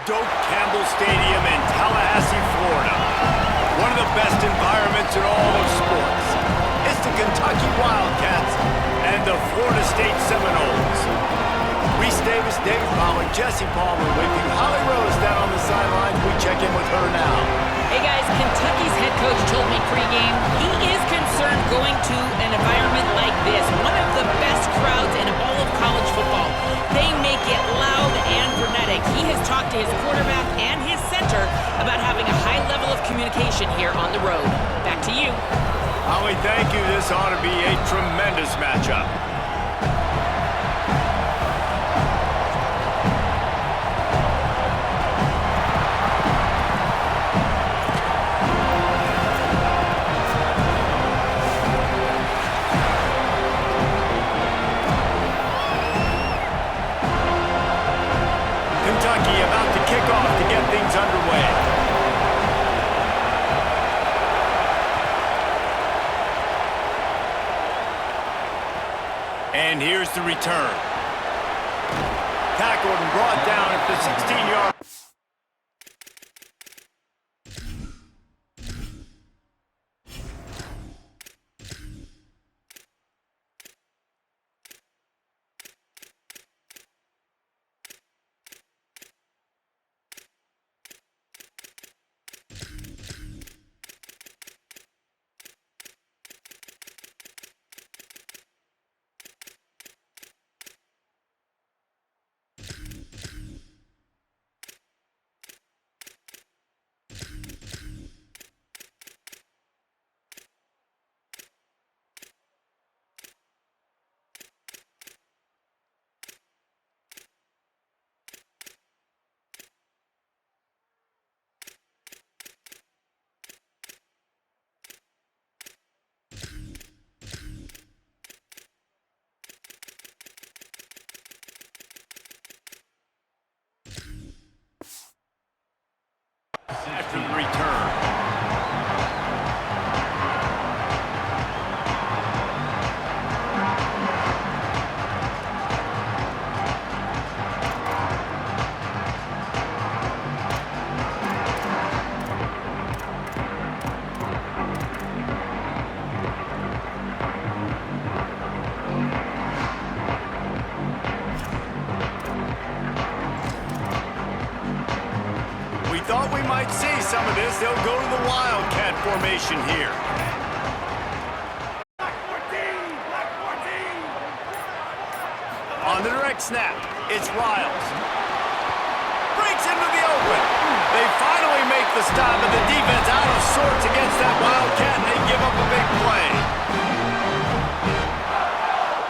Doak Campbell Stadium in Tallahassee, Florida. One of the best environments in all of sports. It's the Kentucky Wildcats and the Florida State Seminoles. Reese Davis, Dave Pollock, Jesse Palmer with you. Holly Rose down on the sidelines. We check in with her now. Hey guys, Kentucky's head coach told me pregame he is concerned going to an environment like this. One of the best crowds in all of college football. They make it loud and frenetic. He has talked to his quarterback and his center about having a high level of communication here on the road. Back to you. Holly, thank you. This ought to be a tremendous matchup. Kentucky about to kick off to get things underway. And here's the return. Tackled and brought down at the 16-yard. After the return. Thought we might see some of this. They'll go to the Wildcat formation here. Black 14! Black 14! On the direct snap, it's Riles. Breaks into the open. They finally make the stop, and the defense out of sorts against that Wildcat, and they give up a big play.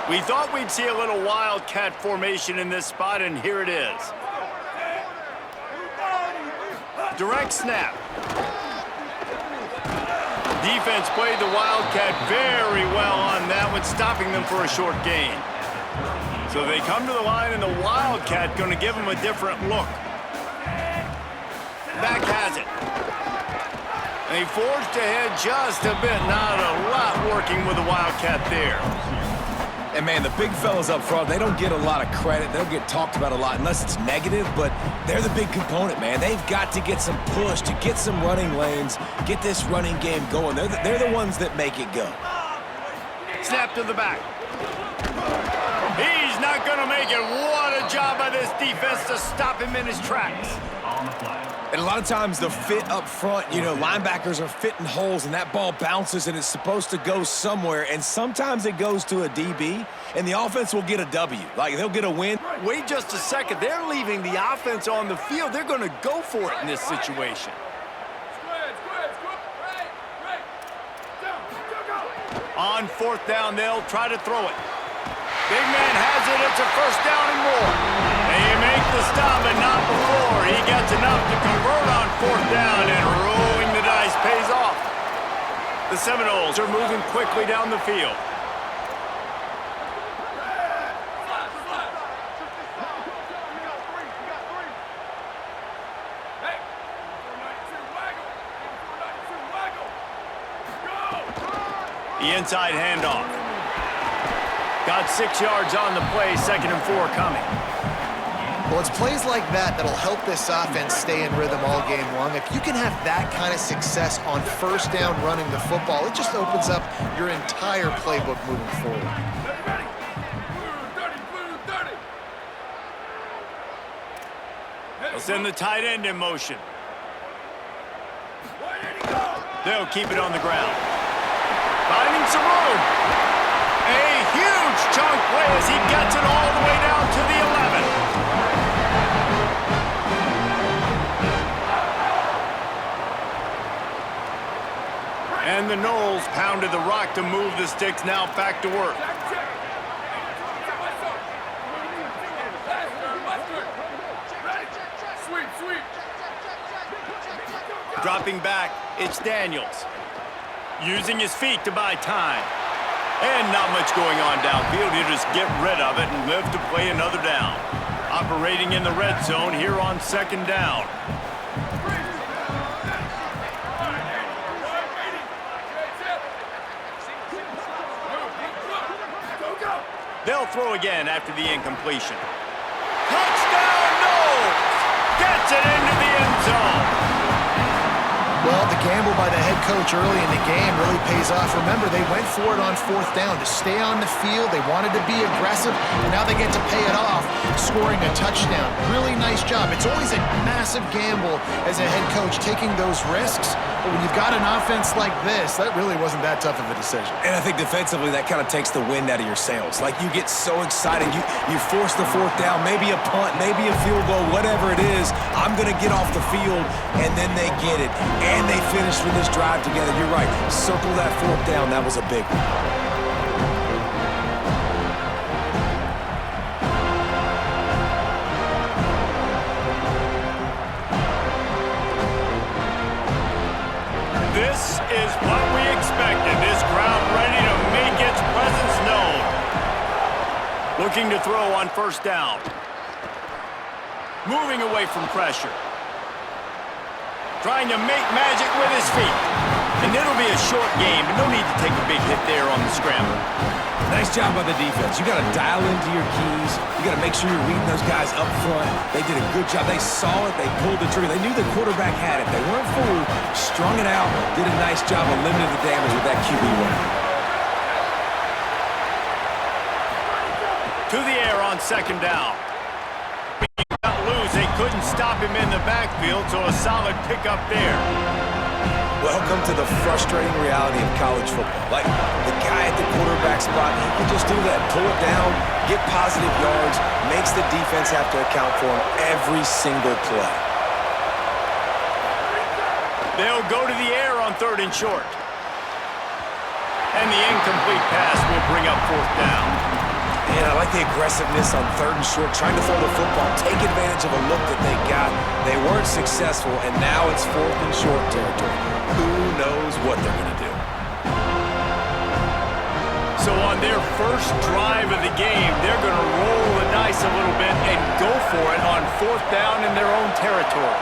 We thought we'd see a little Wildcat formation in this spot, and here it is. Direct snap. Defense played the Wildcat very well on that one, stopping them for a short gain. So they come to the line, and the Wildcat going to give them a different look. Back has it. And he forged ahead just a bit. Not a lot working with the Wildcat there. And, man, the big fellas up front, they don't get a lot of credit. They'll get talked about a lot unless it's negative, but they're the big component, man. They've got to get some push, to get some running lanes, get this running game going. They're the ones that make it go. Snap to the back. He's not going to make it. What a job by this defense to stop him in his tracks. And a lot of times the fit up front, you know, linebackers are fitting holes and that ball bounces and it's supposed to go somewhere. And sometimes it goes to a DB and the offense will get a W. Like they'll get a win. Wait just a second. They're leaving the offense on the field. They're going to go for it in this situation. On fourth down, they'll try to throw it. Big man has it. It's a first down and more. They make the stop, but not before. He gets enough to convert on fourth down, and rolling the dice pays off. The Seminoles are moving quickly down the field. The inside handoff. Got 6 yards on the play, 2nd and 4 coming. Well, it's plays like that that'll help this offense stay in rhythm all game long. If you can have that kind of success on first down running the football, it just opens up your entire playbook moving forward. They'll send the tight end in motion. They'll keep it on the ground. Finding some room. A huge chunk play as he gets it all the way down to the 11. And the Knowles pounded the rock to move the sticks, now back to work. Dropping back, it's Daniels. Using his feet to buy time. And not much going on downfield. He'll just get rid of it and live to play another down. Operating in the red zone here on second down. They'll throw again after the incompletion. Touchdown, Knowles! Gets it into the end zone. Well, the gamble by the head coach early in the game really pays off. Remember, they went for it on fourth down to stay on the field. They wanted to be aggressive, and now they get to pay it off, scoring a touchdown. Really nice job. It's always a massive gamble as a head coach taking those risks, but when you've got an offense like this, that really wasn't that tough of a decision. And I think defensively, that kind of takes the wind out of your sails. Like, you get so excited. You force the fourth down, maybe a punt, maybe a field goal, whatever it is. I'm going to get off the field, and then they get it. And they finish with this drive together. You're right. Circle that fourth down. That was a big one. This is what we expected. This crowd ready to make its presence known. Looking to throw on first down. Moving away from pressure. Trying to make magic with his feet. And it'll be a short game, but no need to take a big hit there on the scramble. Nice job by the defense. You got to dial into your keys. You got to make sure you're reading those guys up front. They did a good job. They saw it. They pulled the trigger. They knew the quarterback had it. They weren't fooled. Strung it out. Did a nice job of limiting the damage with that QB run. To the air on second down. They couldn't stop him in the backfield, so a solid pickup there. Welcome to the frustrating reality of college football. Like, the guy at the quarterback spot, he can just do that. Pull it down, get positive yards, makes the defense have to account for him every single play. They'll go to the air on third and short. And the incomplete pass will bring up fourth down. And I like the aggressiveness on third and short, trying to throw the football, take advantage of a look that they got. They weren't successful, and now it's fourth and short territory. Who knows what they're going to do? So on their first drive of the game, they're going to roll the dice a little bit and go for it on fourth down in their own territory.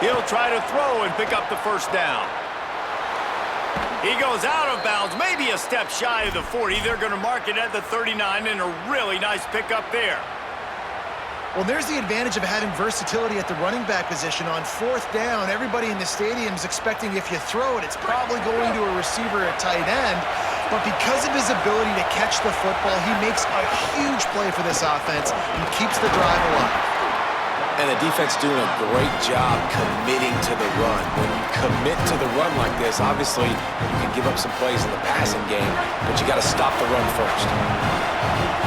He'll try to throw and pick up the first down. He goes out of bounds, maybe a step shy of the 40. They're going to mark it at the 39, and a really nice pickup there. Well, there's the advantage of having versatility at the running back position. On fourth down, everybody in the stadium is expecting if you throw it, it's probably going to a receiver at tight end. But because of his ability to catch the football, he makes a huge play for this offense and keeps the drive alive. And the defense doing a great job committing to the run. When you commit to the run like this, obviously you can give up some plays in the passing game, but you got to stop the run first.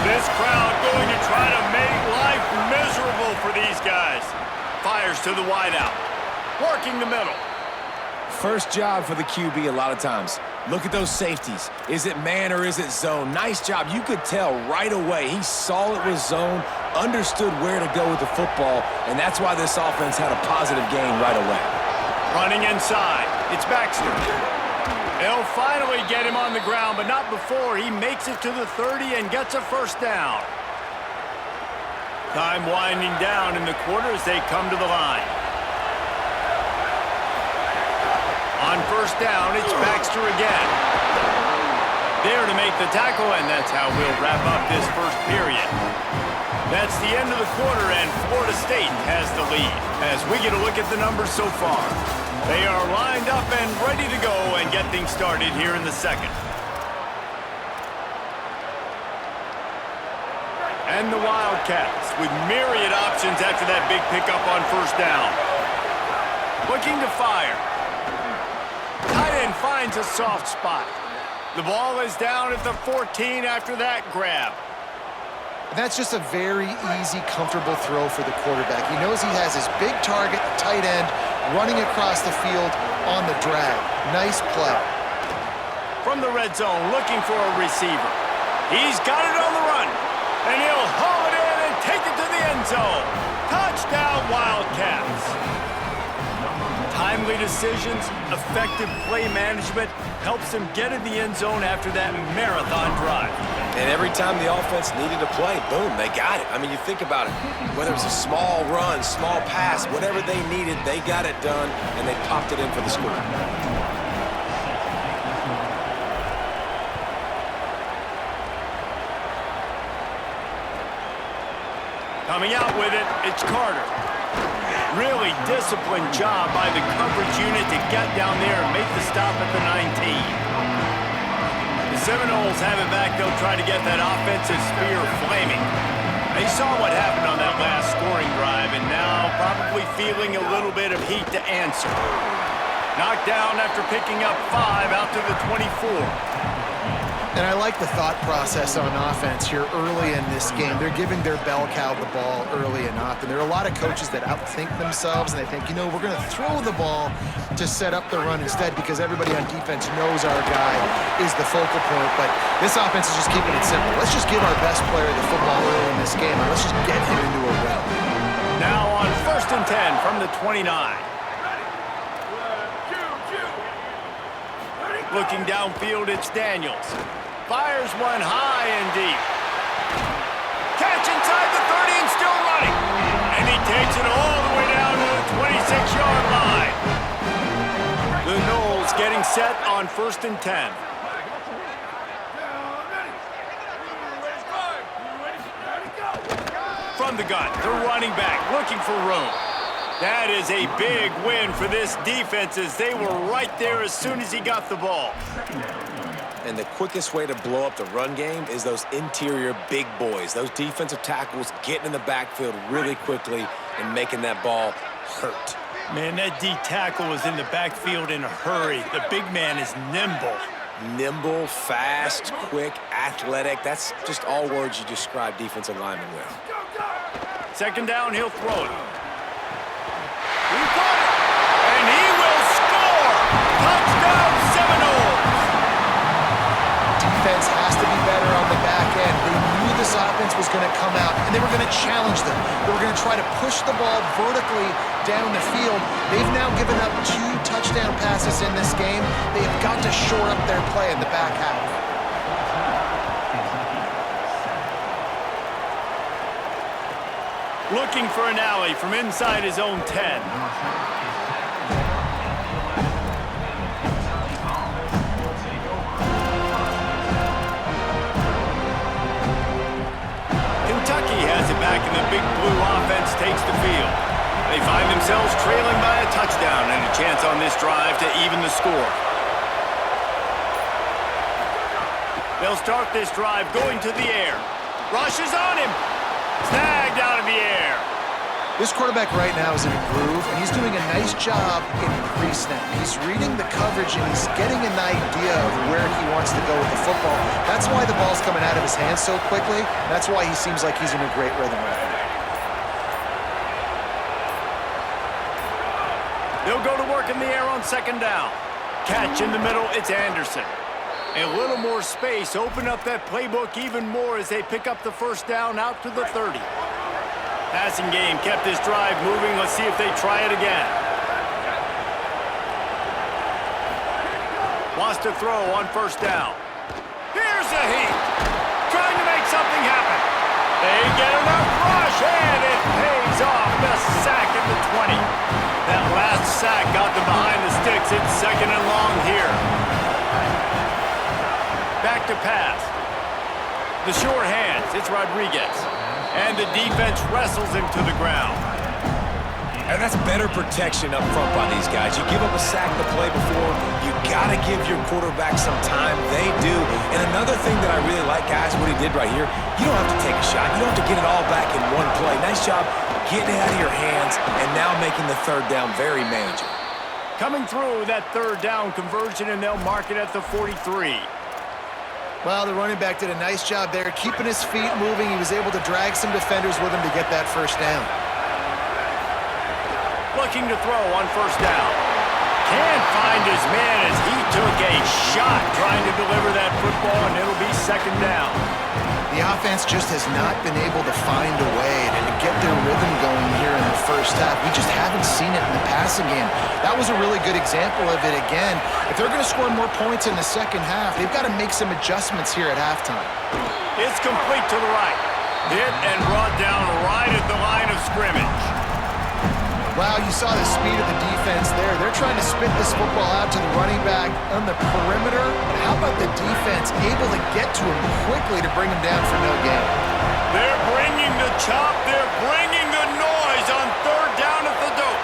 This crowd going to try to make life miserable for these guys. Fires to the wideout. Working the middle. First job for the QB a lot of times. Look at those safeties. Is it man or is it zone? Nice job. You could tell right away. He saw it was zone, understood where to go with the football, and that's why this offense had a positive gain right away. Running inside. It's Baxter. They'll finally get him on the ground, but not before he makes it to the 30 and gets a first down. Time winding down in the quarter as they come to the line. On first down, it's Baxter again. There to make the tackle, and that's how we'll wrap up this first period. That's the end of the quarter, and Florida State has the lead. As we get a look at the numbers so far, they are lined up and ready to go and get things started here in the second. And the Wildcats with myriad options after that big pickup on first down. Looking to fire. Tight end finds a soft spot. The ball is down at the 14 after that grab. That's just a very easy, comfortable throw for the quarterback. He knows he has his big target, tight end, running across the field on the drag. Nice play. From the red zone, looking for a receiver. He's got it on the run, and he'll haul it in and take it to the end zone. Touchdown, Wildcats. Timely decisions, effective play management helps him get in the end zone after that marathon drive. And every time the offense needed a play, boom, they got it. I mean, you think about it. Whether it's a small run, small pass, whatever they needed, they got it done, and they popped it in for the score. Coming out with it, it's Carter. Really disciplined job by the coverage unit to get down there and make the stop at the 19. The Seminoles have it back. They'll try to get that offensive spear flaming. They saw what happened on that last scoring drive, and now probably feeling a little bit of heat to answer. Knocked down after picking up 5 out to the 24. And I like the thought process on offense here early in this game. They're giving their bell cow the ball early and often. There are a lot of coaches that outthink themselves, and they think, you know, we're going to throw the ball to set up the run instead because everybody on defense knows our guy is the focal point. But this offense is just keeping it simple. Let's just give our best player the football early in this game, and let's just get him into a run. Now on 1st and 10 from the 29. Looking downfield, it's Daniels. Fires one high and deep. Catch inside the 30 and still running. And he takes it all the way down to the 26-yard line. The Noles getting set on 1st and 10. From the gun, the running back looking for room. That is a big win for this defense as they were right there as soon as he got the ball. And the quickest way to blow up the run game is those interior big boys, those defensive tackles getting in the backfield really quickly and making that ball hurt. Man, that D tackle was in the backfield in a hurry. The big man is nimble. Nimble, fast, quick, athletic. That's just all words you describe defensive linemen with. 2nd down, he'll throw it. He got it, and he will score! Touchdown, Seminoles! Defense has to be better on the back end. They knew this offense was going to come out, and they were going to challenge them. They were going to try to push the ball vertically down the field. They've now given up 2 touchdown passes in this game. They have got to shore up their play in the back half. Looking for an alley from inside his own 10. Kentucky has it back, and the big blue offense takes the field. They find themselves trailing by a touchdown and a chance on this drive to even the score. They'll start this drive going to the air. Rush is on him. Snagged out of the air. This quarterback right now is in a groove, and he's doing a nice job in pre-snap. He's reading the coverage, and he's getting an idea of where he wants to go with the football. That's why the ball's coming out of his hands so quickly. That's why he seems like he's in a great rhythm right now. They'll go to work in the air on 2nd down. Catch in the middle, it's Anderson. A little more space, open up that playbook even more as they pick up the 1st down out to the 30. Passing game kept this drive moving. Let's see if they try it again. Wants to throw on 1st down. Here's a heat. Trying to make something happen. They get enough rush, and it pays off. The sack at the 20. That last sack got them behind the sticks. It's 2nd and long here. Back to pass. The short hands. It's Rodriguez. And the defense wrestles him to the ground. And that's better protection up front by these guys. You give up a sack the play before, you got to give your quarterback some time. They do. And another thing that I really like, guys, what he did right here, you don't have to take a shot. You don't have to get it all back in one play. Nice job getting it out of your hands and now making the third down very manageable. Coming through that third down conversion, and they'll mark it at the 43. Well, the running back did a nice job there, keeping his feet moving. He was able to drag some defenders with him to get that first down. Looking to throw on first down. Can't find his man as he took a shot trying to deliver that football, and it'll be second down. The offense just has not been able to find a way to get their rhythm going here in the first half. We just haven't seen it in the passing game. That was a really good example of it again. If they're going to score more points in the second half, they've got to make some adjustments here at halftime. It's complete to the right. Hit and brought down right at the line of scrimmage. Wow, you saw the speed of the defense there. They're trying to spit this football out to the running back on the perimeter. But how about the defense able to get to him quickly to bring him down for no gain? They're bringing the chop. They're bringing the noise on third down at the dope.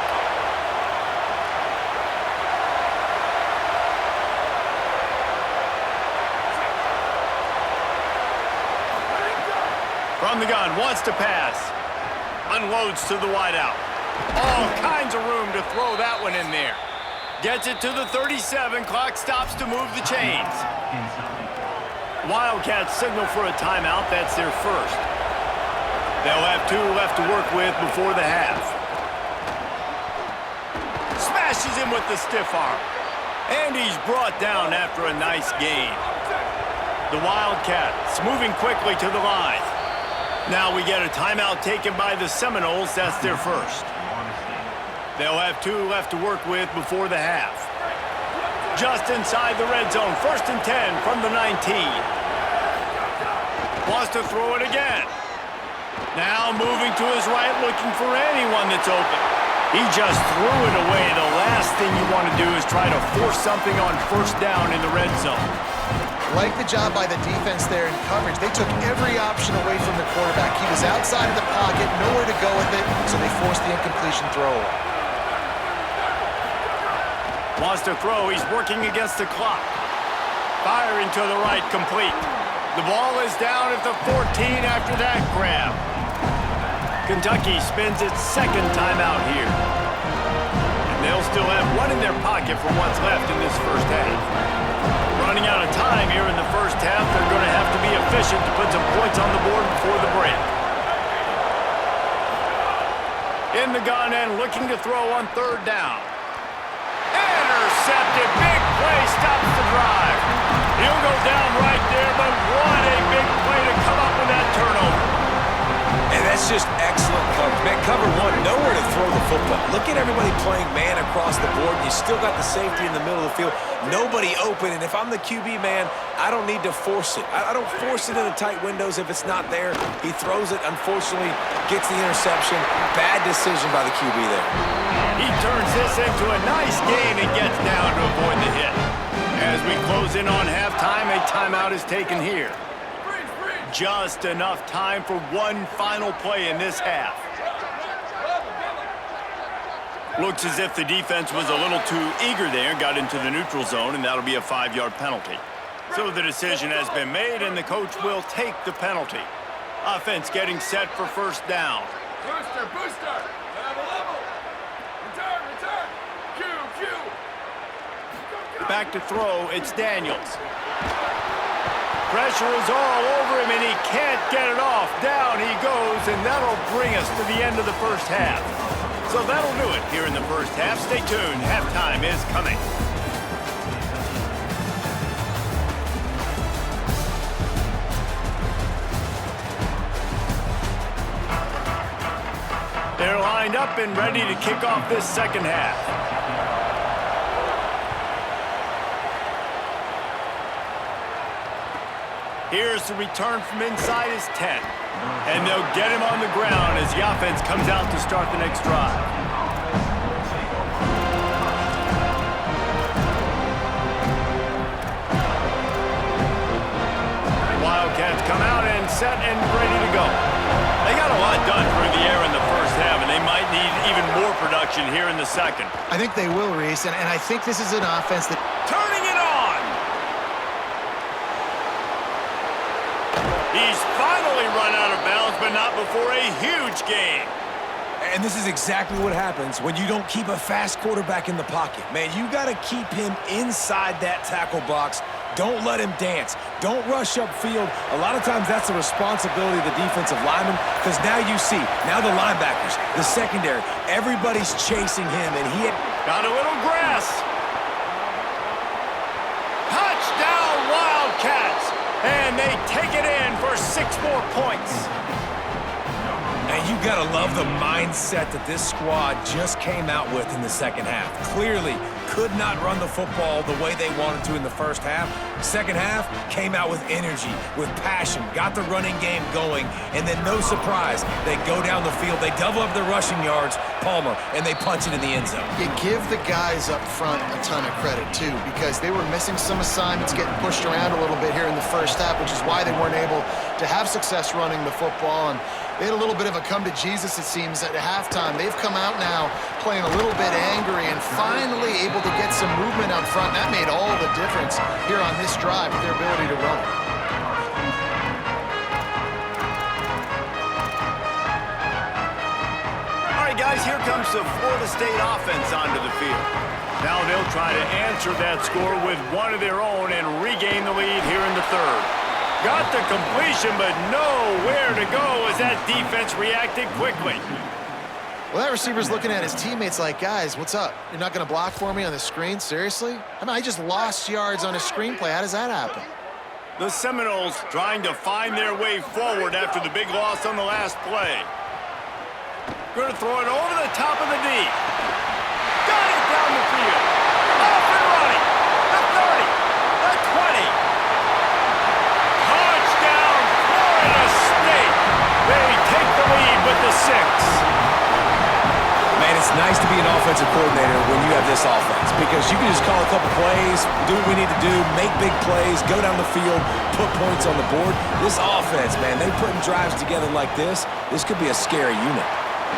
From the gun, wants to pass. Unloads to the wideout. All kinds of room to throw that one in there. Gets it to the 37. Clock stops to move the chains. Wildcats signal for a timeout. That's their first. They'll have 2 left to work with before the half. Smashes him with the stiff arm. And he's brought down after a nice gain. The Wildcats moving quickly to the line. Now we get a timeout taken by the Seminoles. That's their first. They'll have 2 left to work with before the half. Just inside the red zone. First and 10 from the 19. Wants to throw it again. Now moving to his right, looking for anyone that's open. He just threw it away. The last thing you want to do is try to force something on first down in the red zone. Like the job by the defense there in coverage. They took every option away from the quarterback. He was outside of the pocket, nowhere to go with it, so they forced the incompletion throw. Wants to throw. He's working against the clock. Firing to the right, complete. The ball is down at the 14 after that grab. Kentucky spends its second timeout here. And they'll still have 1 in their pocket for what's left in this first half. Running out of time here in the first half, they're going to have to be efficient to put some points on the board before the break. In the gun and looking to throw on third down. Intercepted. Big play stops the drive. He'll go down right there, but what a big play to come up with that turnover. And that's just excellent coverage. Man, cover 1, nowhere to throw the football. Look at everybody playing man across the board. You still got the safety in the middle of the field. Nobody open, and if I'm the QB, man, I don't need to force it. I don't force it into tight windows if it's not there. He throws it, unfortunately, gets the interception. Bad decision by the QB there. He turns this into a nice gain and gets down to avoid the hit. As we close in on halftime, a timeout is taken here. Just enough time for one final play in this half. Looks as if the defense was a little too eager there, got into the neutral zone, and that'll be a 5-yard penalty. So the decision has been made, and the coach will take the penalty. Offense getting set for first down. Booster, booster! Level! Return! Q! Back to throw, it's Daniels. Pressure is all over him, and he can't get it off. Down he goes, and that'll bring us to the end of the first half. So that'll do it here in the first half. Stay tuned. Halftime is coming. They're lined up and ready to kick off this second half. Here's the return from inside his 10. And they'll get him on the ground as the offense comes out to start the next drive. Wildcats come out and set and ready to go. They got a lot done through the air in the first half, and they might need even more production here in the second. I think they will, Reese, and I think this is an offense that... Turning it on! He's finally run out of bounds, but not before a huge gain. And this is exactly what happens when you don't keep a fast quarterback in the pocket. Man, you got to keep him inside that tackle box. Don't let him dance. Don't rush upfield. A lot of times that's the responsibility of the defensive lineman, because now you see, now the linebackers, the secondary, everybody's chasing him, and he got a little grass. Touchdown, Wildcats! And they take it in for 6 more points. And you got to love the mindset that this squad just came out with in the second half. Clearly could not run the football the way they wanted to in the first half. Second half came out with energy, with passion, got the running game going, and then no surprise, they go down the field, they double up their rushing yards, Palmer, and they punch it in the end zone. You give the guys up front a ton of credit, too, because they were missing some assignments, getting pushed around a little bit here in the first half, which is why they weren't able to have success running the football. And they had a little bit of a come-to-Jesus, it seems, at halftime. They've come out now playing a little bit angry and finally able to get some movement up front. That made all the difference here on this drive with their ability to run. All right, guys, here comes the Florida State offense onto the field. Now they'll try to answer that score with one of their own and regain the lead here in the third. Got the completion, but nowhere to go as that defense reacted quickly. Well, that receiver's looking at his teammates like, guys, what's up? You're not going to block for me on the screen? Seriously? I mean, I just lost yards on a screenplay. How does that happen? The Seminoles trying to find their way forward after the big loss on the last play. Going to throw it over the top of the D. Got it down the field. Off and running. The 30. The 20. Touchdown, Florida State. They take the lead with the 6. Man, it's nice to be an offensive coordinator when you have this offense, because you can just call a couple plays, do what we need to do, make big plays, go down the field, put points on the board. This offense, man, they putting drives together like this could be a scary unit.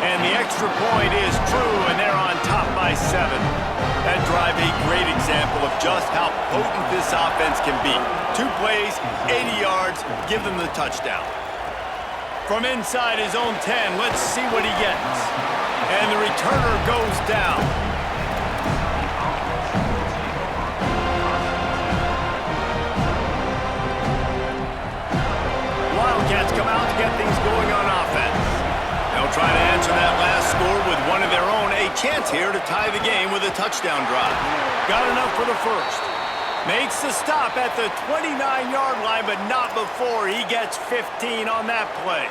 And the extra point is true, and they're on top by 7. That drive a great example of just how potent this offense can be. 2 plays, 80 yards, give them the touchdown. From inside his own 10, let's see what he gets. And the returner goes down. Wildcats come out to get things going on offense. They'll try to answer that last score with one of their own. A chance here to tie the game with a touchdown drive. Got enough for the first. Makes the stop at the 29-yard line, but not before he gets 15 on that play.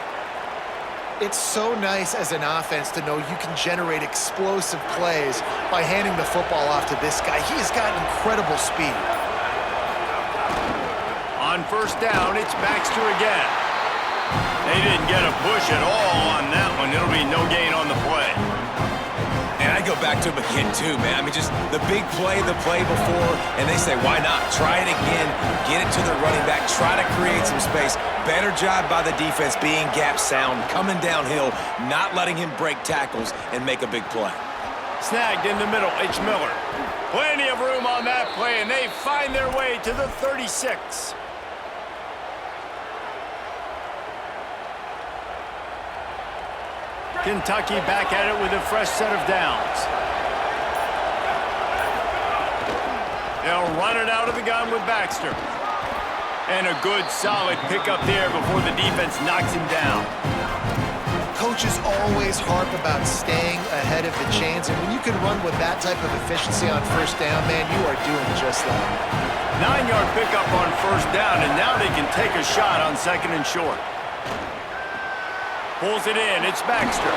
It's so nice as an offense to know you can generate explosive plays by handing the football off to this guy. He has got incredible speed. On first down, it's Baxter again. They didn't get a push at all on that one. It'll be no gain on the play. And I go back to him again, too, man. I mean, just the big play, the play before, and they say, why not? Try it again, get it to the running back, try to create some space. Better job by the defense being gap sound, coming downhill, not letting him break tackles and make a big play. Snagged in the middle, H. Miller. Plenty of room on that play, and they find their way to the 36. Kentucky back at it with a fresh set of downs. They'll run it out of the gun with Baxter. And a good, solid pickup there before the defense knocks him down. Coaches always harp about staying ahead of the chains, and when you can run with that type of efficiency on first down, man, you are doing just that. 9-yard pickup on first down, and now they can take a shot on second and short. Pulls it in, it's Baxter.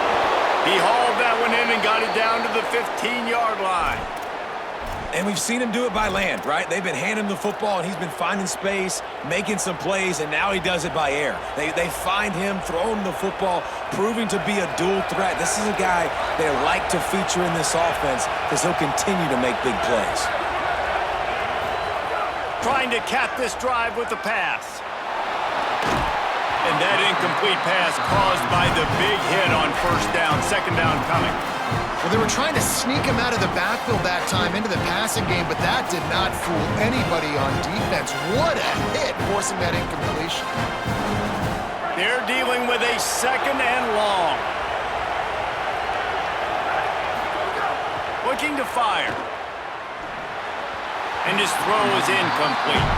He hauled that one in and got it down to the 15-yard line. And we've seen him do it by land, right? They've been handing him the football, and he's been finding space, making some plays, and now he does it by air. They find him, throw him the football, proving to be a dual threat. This is a guy they like to feature in this offense because he'll continue to make big plays. Trying to cap this drive with the pass. And that incomplete pass caused by the big hit on first down, second down coming. Well, they were trying to sneak him out of the backfield that time into the passing game, but that did not fool anybody on defense. What a hit, forcing that incompletion. They're dealing with a second and long. Looking to fire. And his throw is incomplete.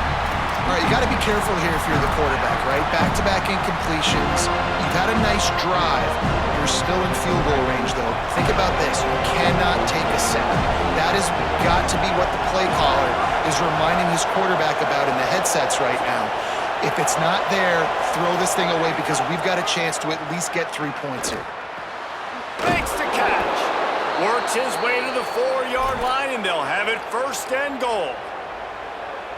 All right, you got to be careful here if you're the quarterback, right? Back-to-back incompletions. You've had a nice drive. You're still in field goal range, though. Think about this. You cannot take a sack. That has got to be what the play caller is reminding his quarterback about in the headsets right now. If it's not there, throw this thing away because we've got a chance to at least get 3 points here. Makes the catch. Works his way to the 4-yard line, and they'll have it first and goal.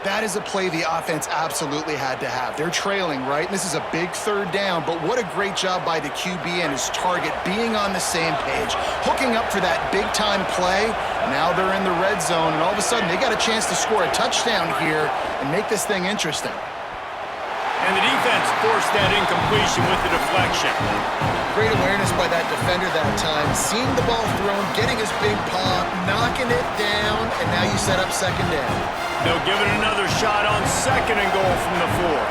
That is a play the offense absolutely had to have. They're trailing, right? And this is a big third down, but what a great job by the QB and his target being on the same page, hooking up for that big-time play. Now they're in the red zone, and all of a sudden they got a chance to score a touchdown here and make this thing interesting. And the defense forced that incompletion with the deflection. Great awareness by that defender that time. Seeing the ball thrown, getting his big paw, knocking it down, and now you set up second down. They'll give it another shot on second and goal from the 4.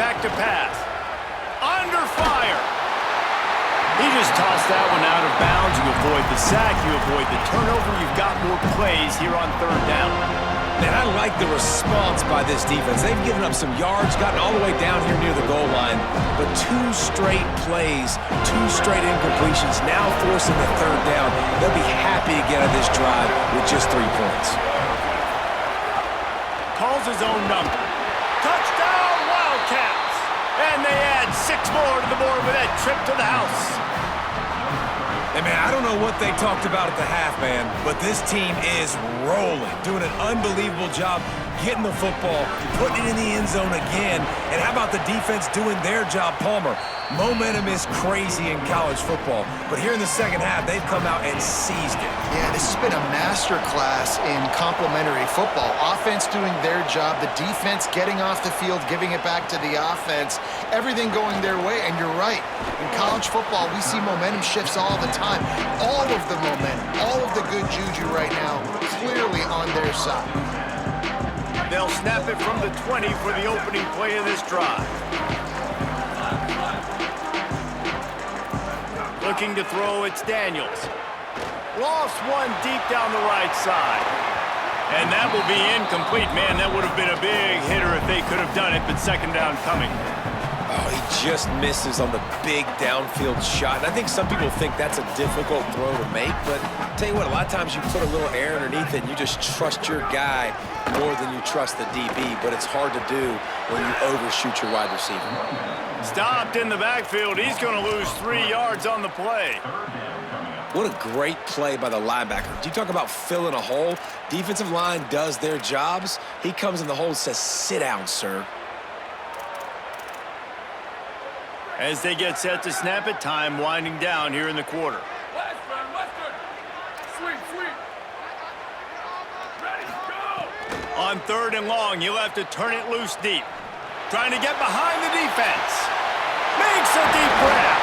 Back to pass. Under fire. He just tossed that one out of bounds. You avoid the sack, you avoid the turnover. You've got more plays here on third down. Man, I like the response by this defense. They've given up some yards, gotten all the way down here near the goal line, but 2 straight plays, 2 straight incompletions, now forcing the third down. They'll be happy to get out of this drive with just 3 points. Calls his own number. Touchdown, Wildcats! And they add 6 more to the board with that trip to the house. Hey, man, I don't know what they talked about at the half, man, but this team is rolling, doing an unbelievable job getting the football, putting it in the end zone again. And how about the defense doing their job, Palmer? Momentum is crazy in college football, but here in the second half, they've come out and seized it. Yeah, this has been a master class in complementary football. Offense doing their job, the defense getting off the field, giving it back to the offense, everything going their way. And you're right, in college football, we see momentum shifts all the time. All of the momentum, all of the good juju right now, clearly on their side. They'll snap it from the 20 for the opening play of this drive. Looking to throw, it's Daniels. Lost one deep down the right side. And that will be incomplete. Man, that would have been a big hitter if they could have done it, but second down coming. Oh, he just misses on the big downfield shot. And I think some people think that's a difficult throw to make, but I'll tell you what, a lot of times you put a little air underneath it and you just trust your guy more than you trust the DB, but it's hard to do when you overshoot your wide receiver. Stopped in the backfield. He's going to lose 3 yards on the play. What a great play by the linebacker. Do you talk about filling a hole? Defensive line does their jobs. He comes in the hole and says, "Sit down, sir." As they get set to snap it, time winding down here in the quarter. Western. Sweep. Ready, go! On third and long, you'll have to turn it loose deep. Trying to get behind the defense. Makes a deep grab.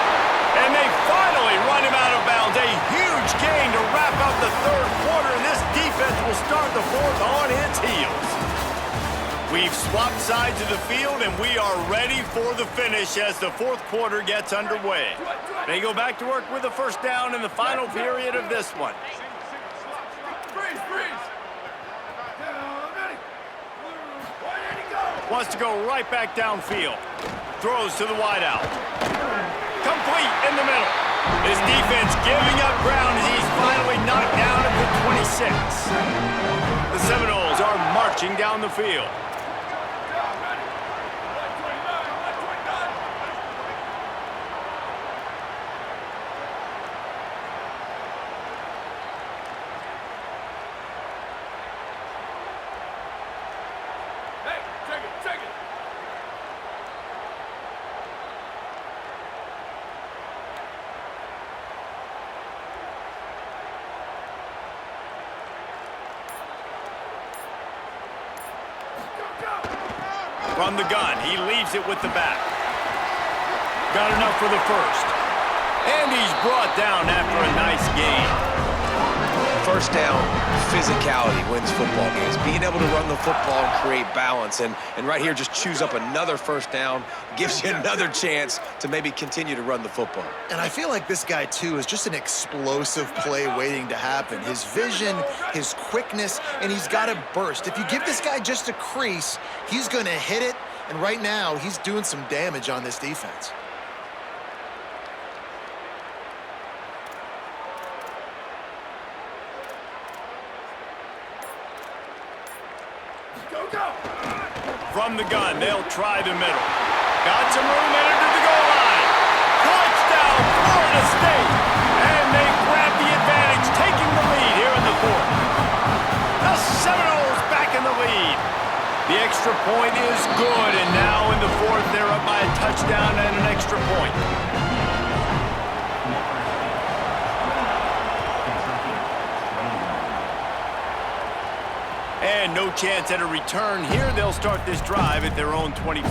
And they finally run him out of bounds. A huge gain to wrap up the third quarter, and this defense will start the fourth on its heels. We've swapped sides of the field, and we are ready for the finish as the fourth quarter gets underway. They go back to work with a first down in the final period of this one. Freeze! Ready! Where did he go? Wants to go right back downfield. Throws to the wideout. Complete in the middle. His defense giving up ground as he's finally knocked down at the 26. The Seminoles are marching down the field. Hey, take it! Go! From the gun, he leaves it with the back. Got enough for the first. And he's brought down after a nice gain. First down, physicality wins football games. Being able to run the football and create balance. And right here, just choose up another first down, gives you another chance to maybe continue to run the football. And I feel like this guy, too, is just an explosive play waiting to happen. His vision, his quickness, and he's got a burst. If you give this guy just a crease, he's going to hit it. And right now, he's doing some damage on this defense. From the gun, they'll try the middle. Got some room headed to the goal line. Touchdown, Florida State! And they grab the advantage, taking the lead here in the fourth. The Seminoles back in the lead. The extra point is good, and now in the fourth, they're up by a touchdown and an extra point. And no chance at a return here. They'll start this drive at their own 25.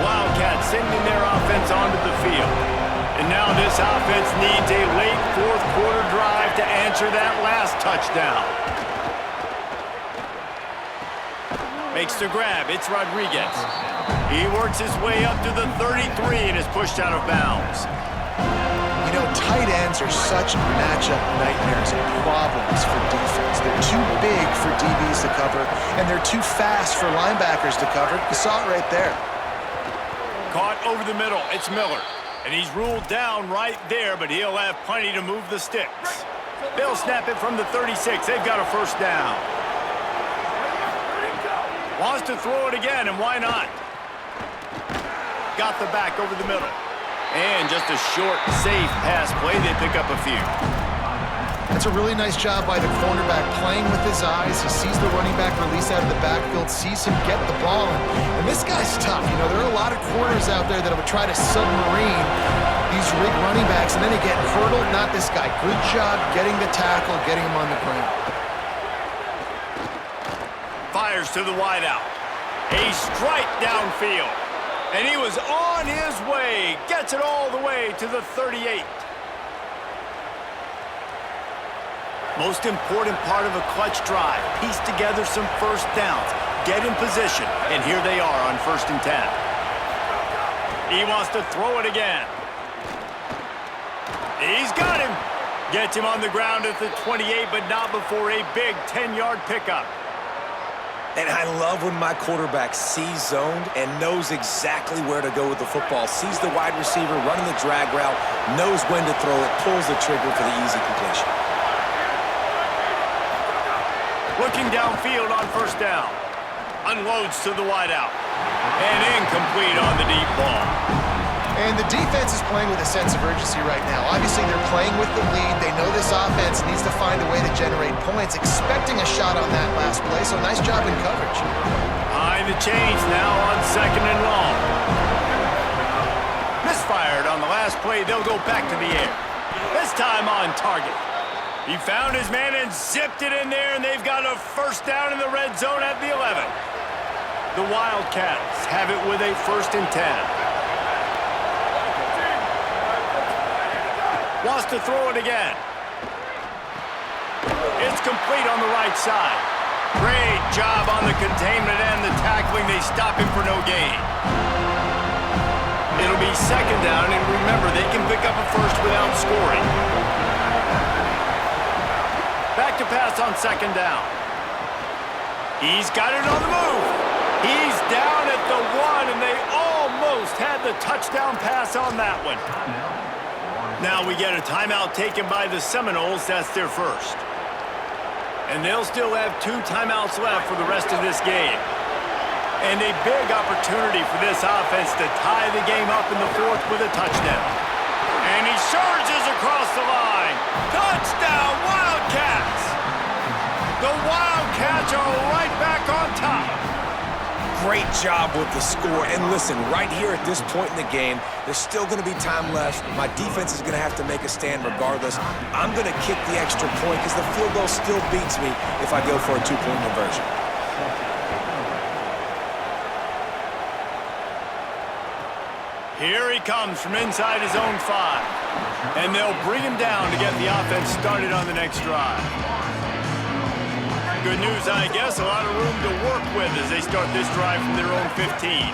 Wildcats sending their offense onto the field. And now this offense needs a late fourth quarter drive to answer that last touchdown. Makes the grab. It's Rodriguez. He works his way up to the 33 and is pushed out of bounds. You know, tight ends are such matchup nightmares and problems for defense. They're too big for DBs to cover, and they're too fast for linebackers to cover. You saw it right there. Caught over the middle. It's Miller. And he's ruled down right there, but he'll have plenty to move the sticks. They'll snap it from the 36. They've got a first down. Wants to throw it again, and why not? Got the back over the middle. And just a short, safe pass play. They pick up a few. That's a really nice job by the cornerback playing with his eyes. He sees the running back release out of the backfield, sees him get the ball. And this guy's tough. You know, there are a lot of corners out there that would try to submarine these rig running backs, and then they get hurdled. Not this guy. Good job getting the tackle, getting him on the ground. Fires to the wideout. A strike downfield. And he was on his way. Gets it all the way to the 38. Most important part of a clutch drive. Piece together some first downs. Get in position. And here they are on 1st and 10. He wants to throw it again. He's got him. Gets him on the ground at the 28, but not before a big 10-yard pickup. And I love when my quarterback sees zoned and knows exactly where to go with the football. Sees the wide receiver running the drag route, knows when to throw it, pulls the trigger for the easy completion. Looking downfield on 1st down. Unloads to the wideout. And incomplete on the deep ball. And the defense is playing with a sense of urgency right now. Obviously, they're playing with the lead. They know this offense needs to find a way to generate points, expecting a shot on that last play, so nice job in coverage. Behind the chains now on 2nd and long. Misfired on the last play. They'll go back to the air. This time on target. He found his man and zipped it in there, and they've got a first down in the red zone at the 11. The Wildcats have it with a 1st and 10. Wants to throw it again. It's complete on the right side. Great job on the containment and the tackling. They stop him for no gain. It'll be 2nd down, and remember, they can pick up a first without scoring. Back to pass on 2nd down. He's got it on the move. He's down at the 1, and they almost had the touchdown pass on that one. Now we get a timeout taken by the Seminoles. That's their first. And they'll still have 2 timeouts left for the rest of this game. And a big opportunity for this offense to tie the game up in the fourth with a touchdown. And he surges across the line. Touchdown, Wildcats! The Wildcats are right back on top. great job with the score. And listen, right here at this point in the game, there's still going to be time left. My defense is going to have to make a stand regardless. I'm going to kick the extra point because the field goal still beats me if I go for a two-point conversion. Here he comes from inside his own 5. And they'll bring him down to get the offense started on the next drive. Good news, I guess, a lot of room to work with as they start this drive from their own 15.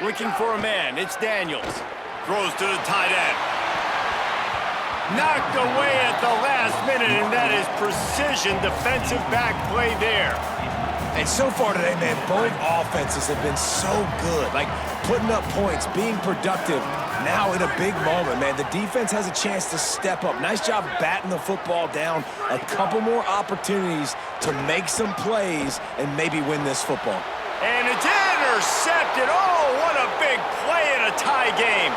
Looking for a man, it's Daniels. Throws to the tight end. Knocked away at the last minute, and that is precision defensive back play there. And so far today, man, both offenses have been so good. Like, putting up points, being productive. Now in a big moment, man, the defense has a chance to step up. Nice job batting the football down. A couple more opportunities to make some plays and maybe win this football. And it's intercepted. Oh, what a big play in a tie game.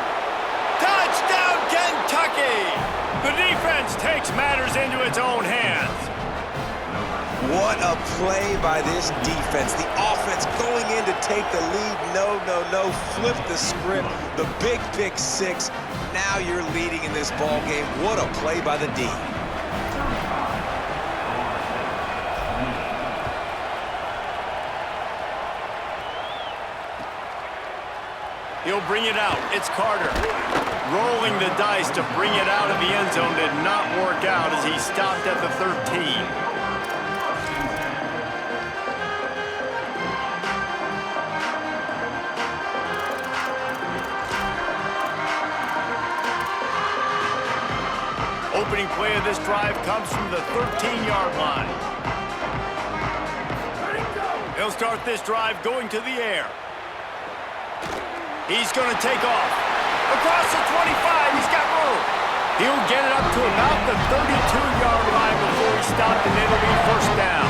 Touchdown, Kentucky! The defense takes matters into its own hands. What a play by this defense. The offense going in to take the lead. No. Flip the script. The big pick 6. Now you're leading in this ball game. What a play by the D. He'll bring it out. It's Carter. Rolling the dice to bring it out of the end zone did not work out as he stopped at the 13. Opening play of this drive comes from the 13-yard line. He'll start this drive going to the air. He's going to take off. Across the 25, he's got room. He'll get it up to about the 32-yard line before he stopped, and it'll be first down.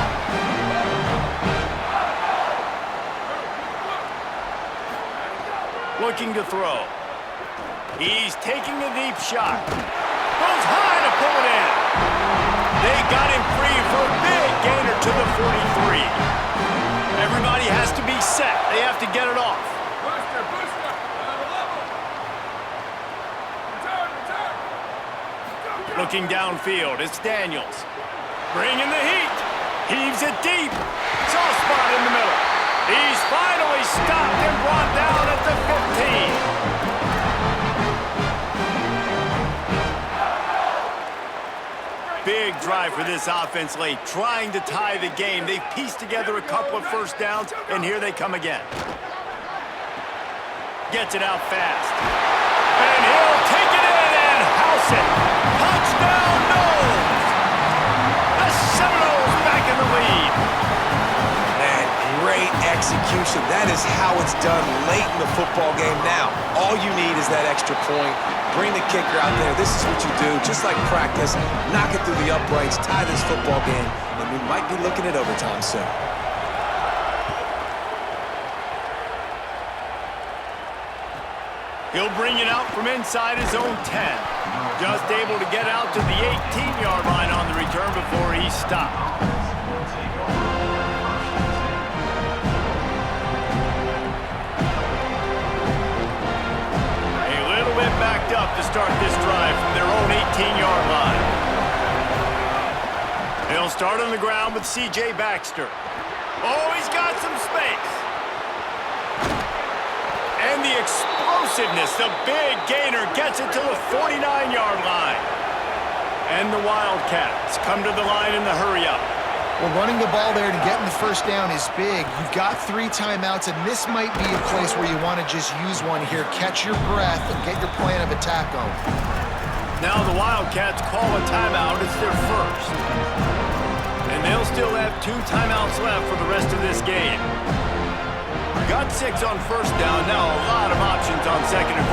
Looking to throw. He's taking a deep shot. Goes high to pull it in. They got him free for a big gainer to the 43. Everybody has to be set. They have to get it off. Looking downfield, it's Daniels. Bringing the heat. Heaves it deep. Soft spot in the middle. He's finally stopped and brought down at the 15. Big drive for this offense late, trying to tie the game. They've pieced together a couple of first downs, and here they come again. Gets it out fast. And he'll take it in and house it. Touchdown, Knowles! The Seminoles back in the lead. Man, great execution. That is how it's done late in the football game. Now, all you need is that extra point. Bring the kicker out there. This is what you do. Just like practice, knock it through the uprights, tie this football game, and we might be looking at overtime soon. He'll bring it out from inside his own 10. Just able to get out to the 18-yard line on the return before he stopped. A little bit backed up to start this drive from their own 18-yard line. They'll start on the ground with C.J. Baxter. Oh, he's got some space. And the explosiveness, the big gainer gets it to the 49-yard line. And the Wildcats come to the line in the hurry-up. Well, running the ball there and getting the first down is big. You've got 3 timeouts, and this might be a place where you want to just use one here. Catch your breath and get your plan of attack going. Now the Wildcats call a timeout. It's their first. And they'll still have 2 timeouts left for the rest of this game. Got 6 on first down. Now a lot of options on second and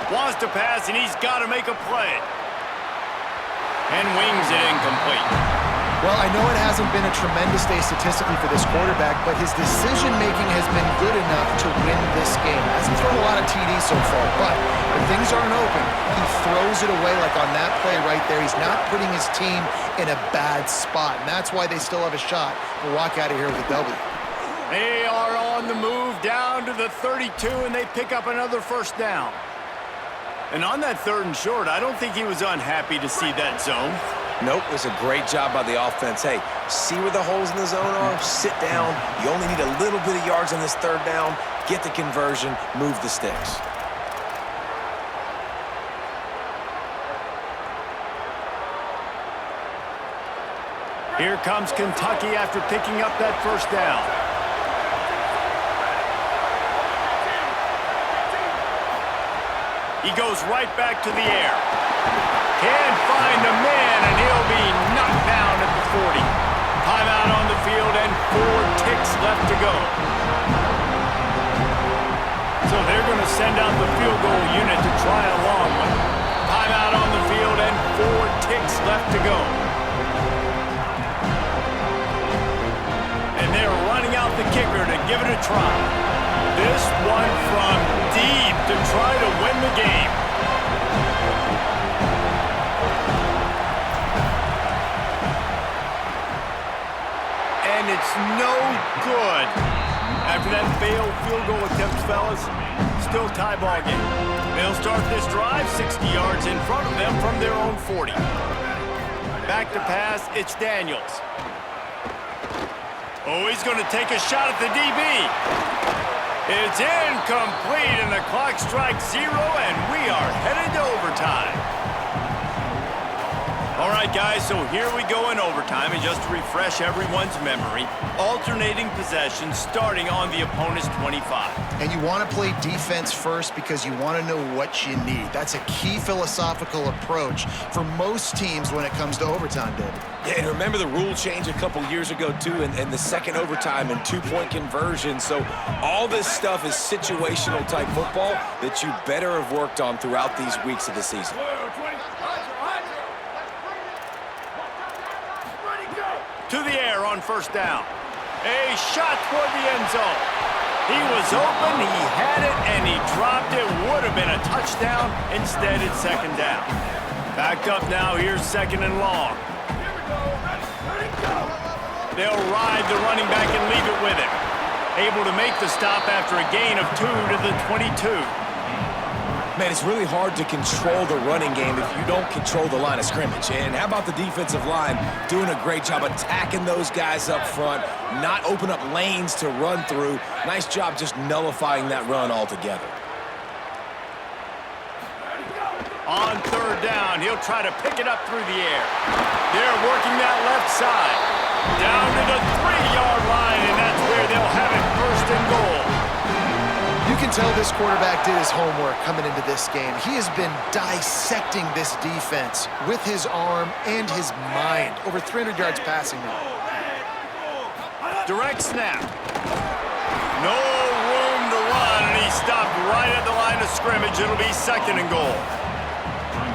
4. Wants to pass, and he's got to make a play. And wings it incomplete. Well, I know it hasn't been a tremendous day statistically for this quarterback, but his decision-making has been good enough to win this game. Hasn't thrown a lot of TDs so far, but when things aren't open, he throws it away like on that play right there. He's not putting his team in a bad spot, and that's why they still have a shot to walk out of here with a W. They are on the move down to the 32, and they pick up another first down. And on that 3rd and short, I don't think he was unhappy to see that zone. Nope, it was a great job by the offense. Hey, see where the holes in the zone are? Sit down. You only need a little bit of yards on this 3rd down. Get the conversion, move the sticks. Here comes Kentucky after picking up that first down. He goes right back to the air. Can't find a man, and he'll be knocked down at the 40. Timeout on the field and 4 ticks left to go. So they're going to send out the field goal unit to try a long one. Timeout on the field and 4 ticks left to go. And they're running out the kicker to give it a try. This one from deep to try to win the game. And it's no good. After that failed field goal attempt, fellas, still tie ball game. They'll start this drive 60 yards in front of them from their own 40. Back to pass, it's Daniels. Oh, he's going to take a shot at the DB. It's incomplete, and the clock strikes 0, and we are headed to overtime. All right, guys, so here we go in overtime, and just to refresh everyone's memory, alternating possession starting on the opponent's 25. And you want to play defense first because you want to know what you need. That's a key philosophical approach for most teams when it comes to overtime, David. Yeah, and remember the rule change a couple years ago, too, and the second overtime and 2-point conversion. So all this stuff is situational type football that you better have worked on throughout these weeks of the season. To the air on first down. A shot toward the end zone. He was open, he had it, and he dropped it. Would have been a touchdown. Instead, it's second down. Backed up now, here's 2nd and long. They'll ride the running back and leave it with him. Able to make the stop after a gain of 2 to the 22. Man, it's really hard to control the running game if you don't control the line of scrimmage. And how about the defensive line doing a great job attacking those guys up front, not open up lanes to run through. Nice job just nullifying that run altogether. On 3rd down, he'll try to pick it up through the air. They're working that left side. Down to the 3-yard line, and that's where they'll have it 1st and goal. You can tell this quarterback did his homework coming into this game. He has been dissecting this defense with his arm and his mind. Over 300 yards passing now. Direct snap. No room to run, and he stopped right at the line of scrimmage. It'll be 2nd and goal.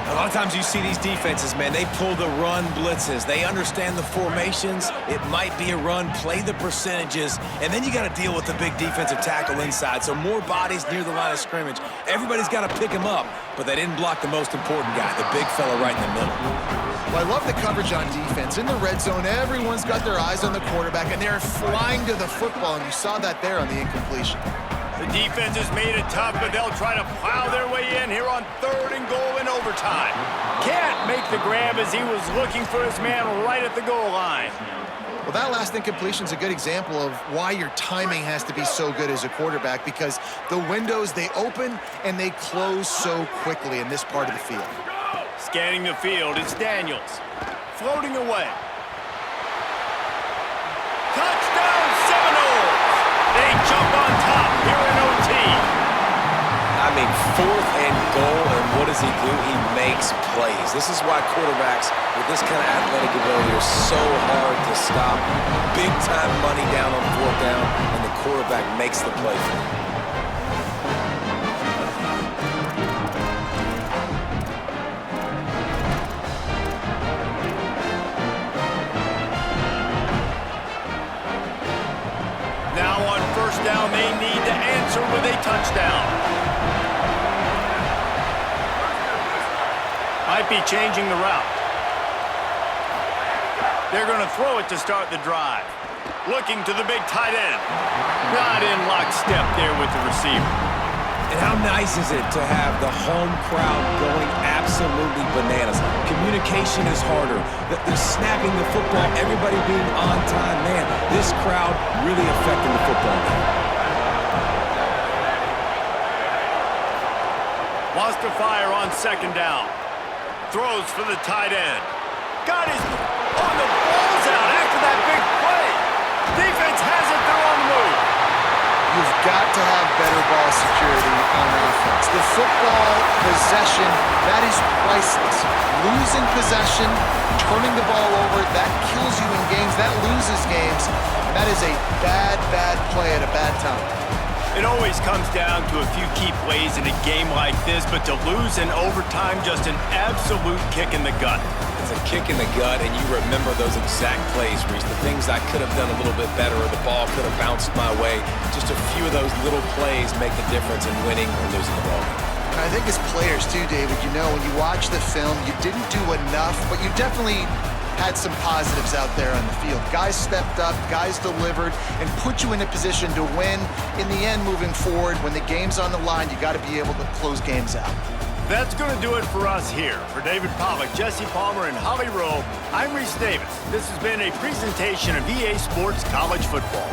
A lot of times you see these defenses, man, they pull the run blitzes. They understand the formations. It might be a run, play the percentages, and then you got to deal with the big defensive tackle inside. So more bodies near the line of scrimmage. Everybody's got to pick him up, but they didn't block the most important guy, the big fella right in the middle. Well, I love the coverage on defense. In the red zone, everyone's got their eyes on the quarterback, and they're flying to the football, and you saw that there on the incompletion. The defense has made it tough, but they'll try to plow their way in here on 3rd and goal in overtime. Can't make the grab as he was looking for his man right at the goal line. Well, that last incompletion is a good example of why your timing has to be so good as a quarterback, because the windows, they open and they close so quickly in this part of the field. Scanning the field, it's Daniels. Floating away. Touchdown Seminoles! They jump on top here in OT. I mean, 4th and goal, and what does he do? He makes plays. This is why quarterbacks with this kind of athletic ability are so hard to stop. Big-time money down on 4th down, and the quarterback makes the play for him. answer with a touchdown. Might be changing the route. They're going to throw it to start the drive. Looking to the big tight end. Not in lockstep there with the receiver. And how nice is it to have the home crowd going absolutely bananas? Communication is harder. They're snapping the football, everybody being on time. Man, this crowd really affecting the football game. Wants to fire on second down. Throws for the tight end. Got his... Oh, the ball's out after that big play. Defense has it. They're on the move. You've got to have better ball security on offense. The football possession, that is priceless. Losing possession, turning the ball over, that kills you in games. That loses games. And that is a bad, bad play at a bad time. It always comes down to a few key plays in a game like this, but to lose in overtime, just an absolute kick in the gut. It's a kick in the gut, and you remember those exact plays, Reese. The things I could have done a little bit better, or the ball could have bounced my way. Just a few of those little plays make the difference in winning or losing the ball. And I think as players too, David, you know, when you watch the film, you didn't do enough, but you definitely had some positives out there on the field. Guys stepped up, guys delivered, and put you in a position to win. In the end, moving forward, when the game's on the line, you got to be able to close games out. That's going to do it for us here. For David Pollack, Jesse Palmer, and Holly Rowe, I'm Reese Davis. This has been a presentation of EA Sports College Football.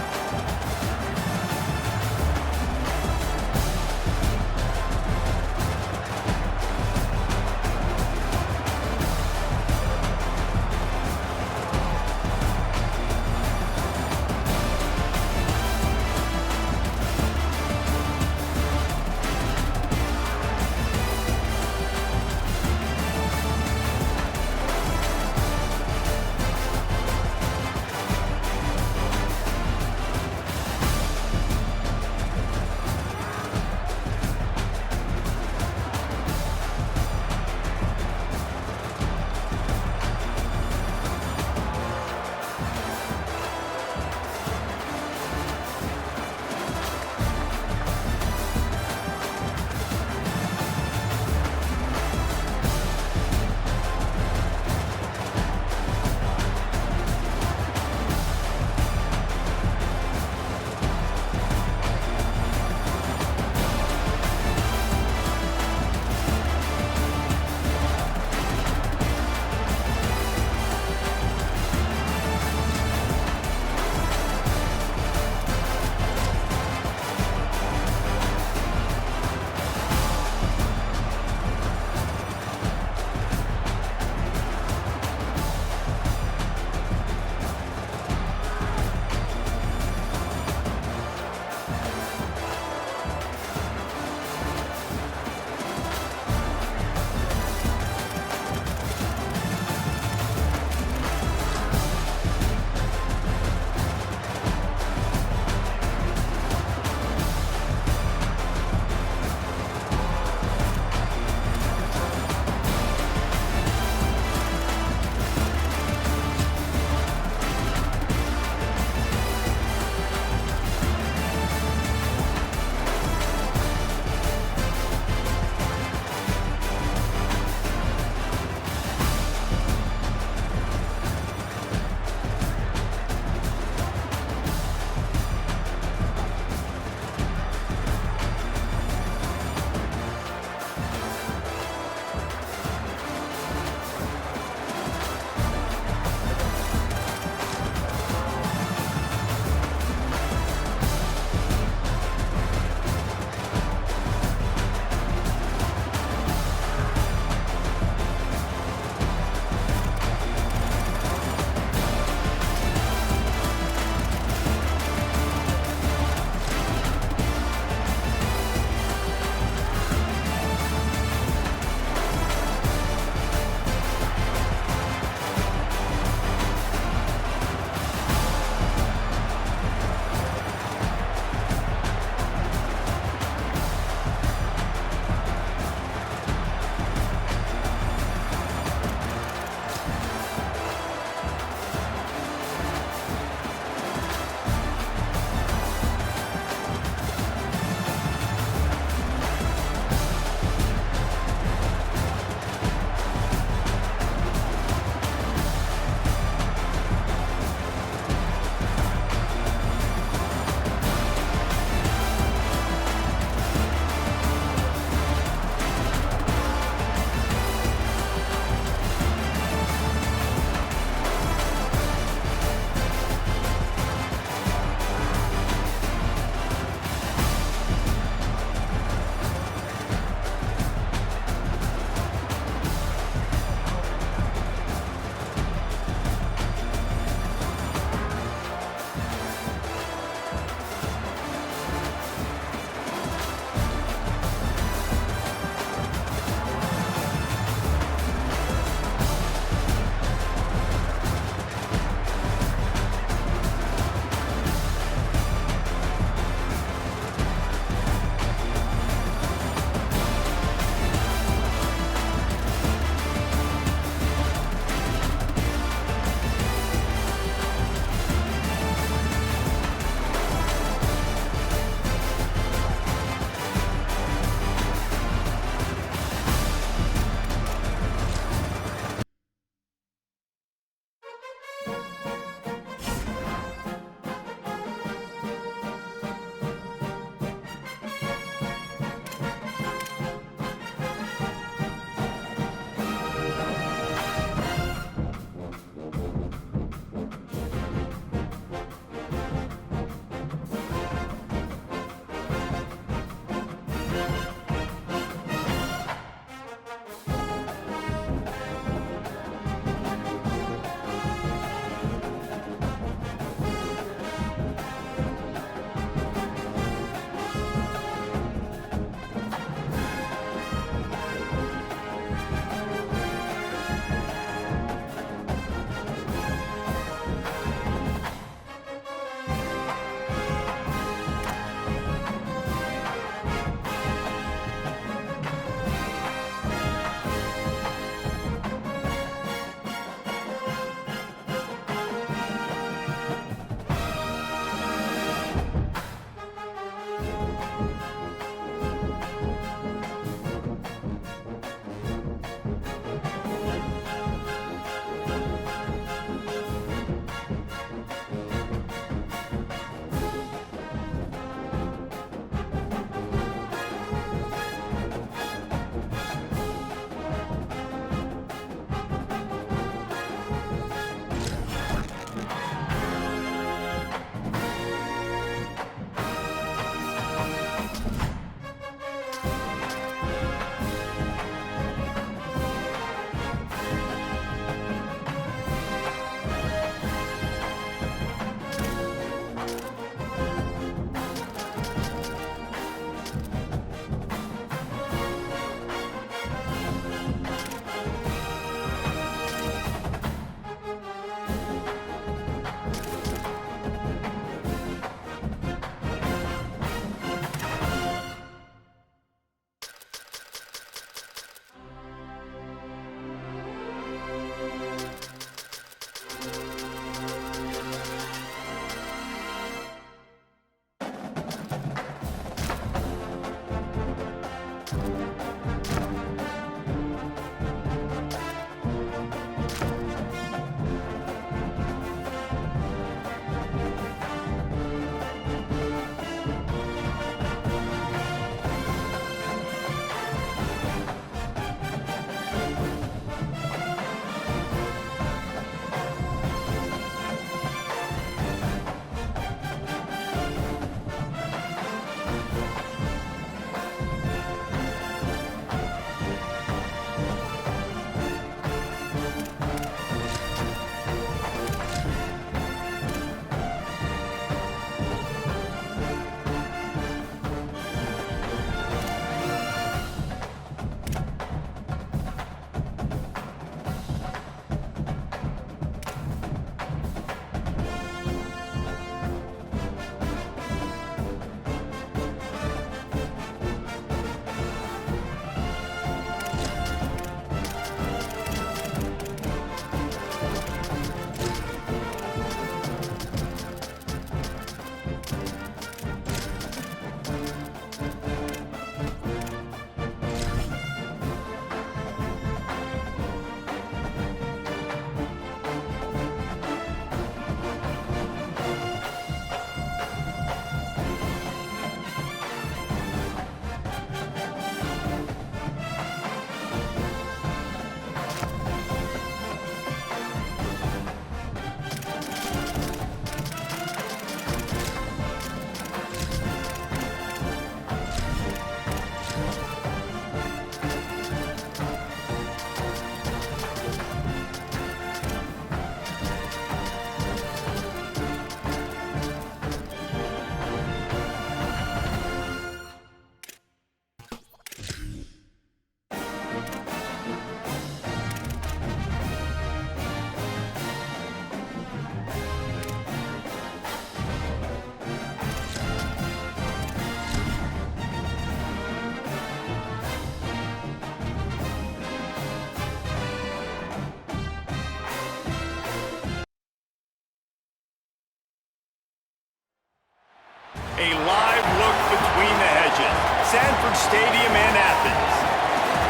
Sanford Stadium in Athens.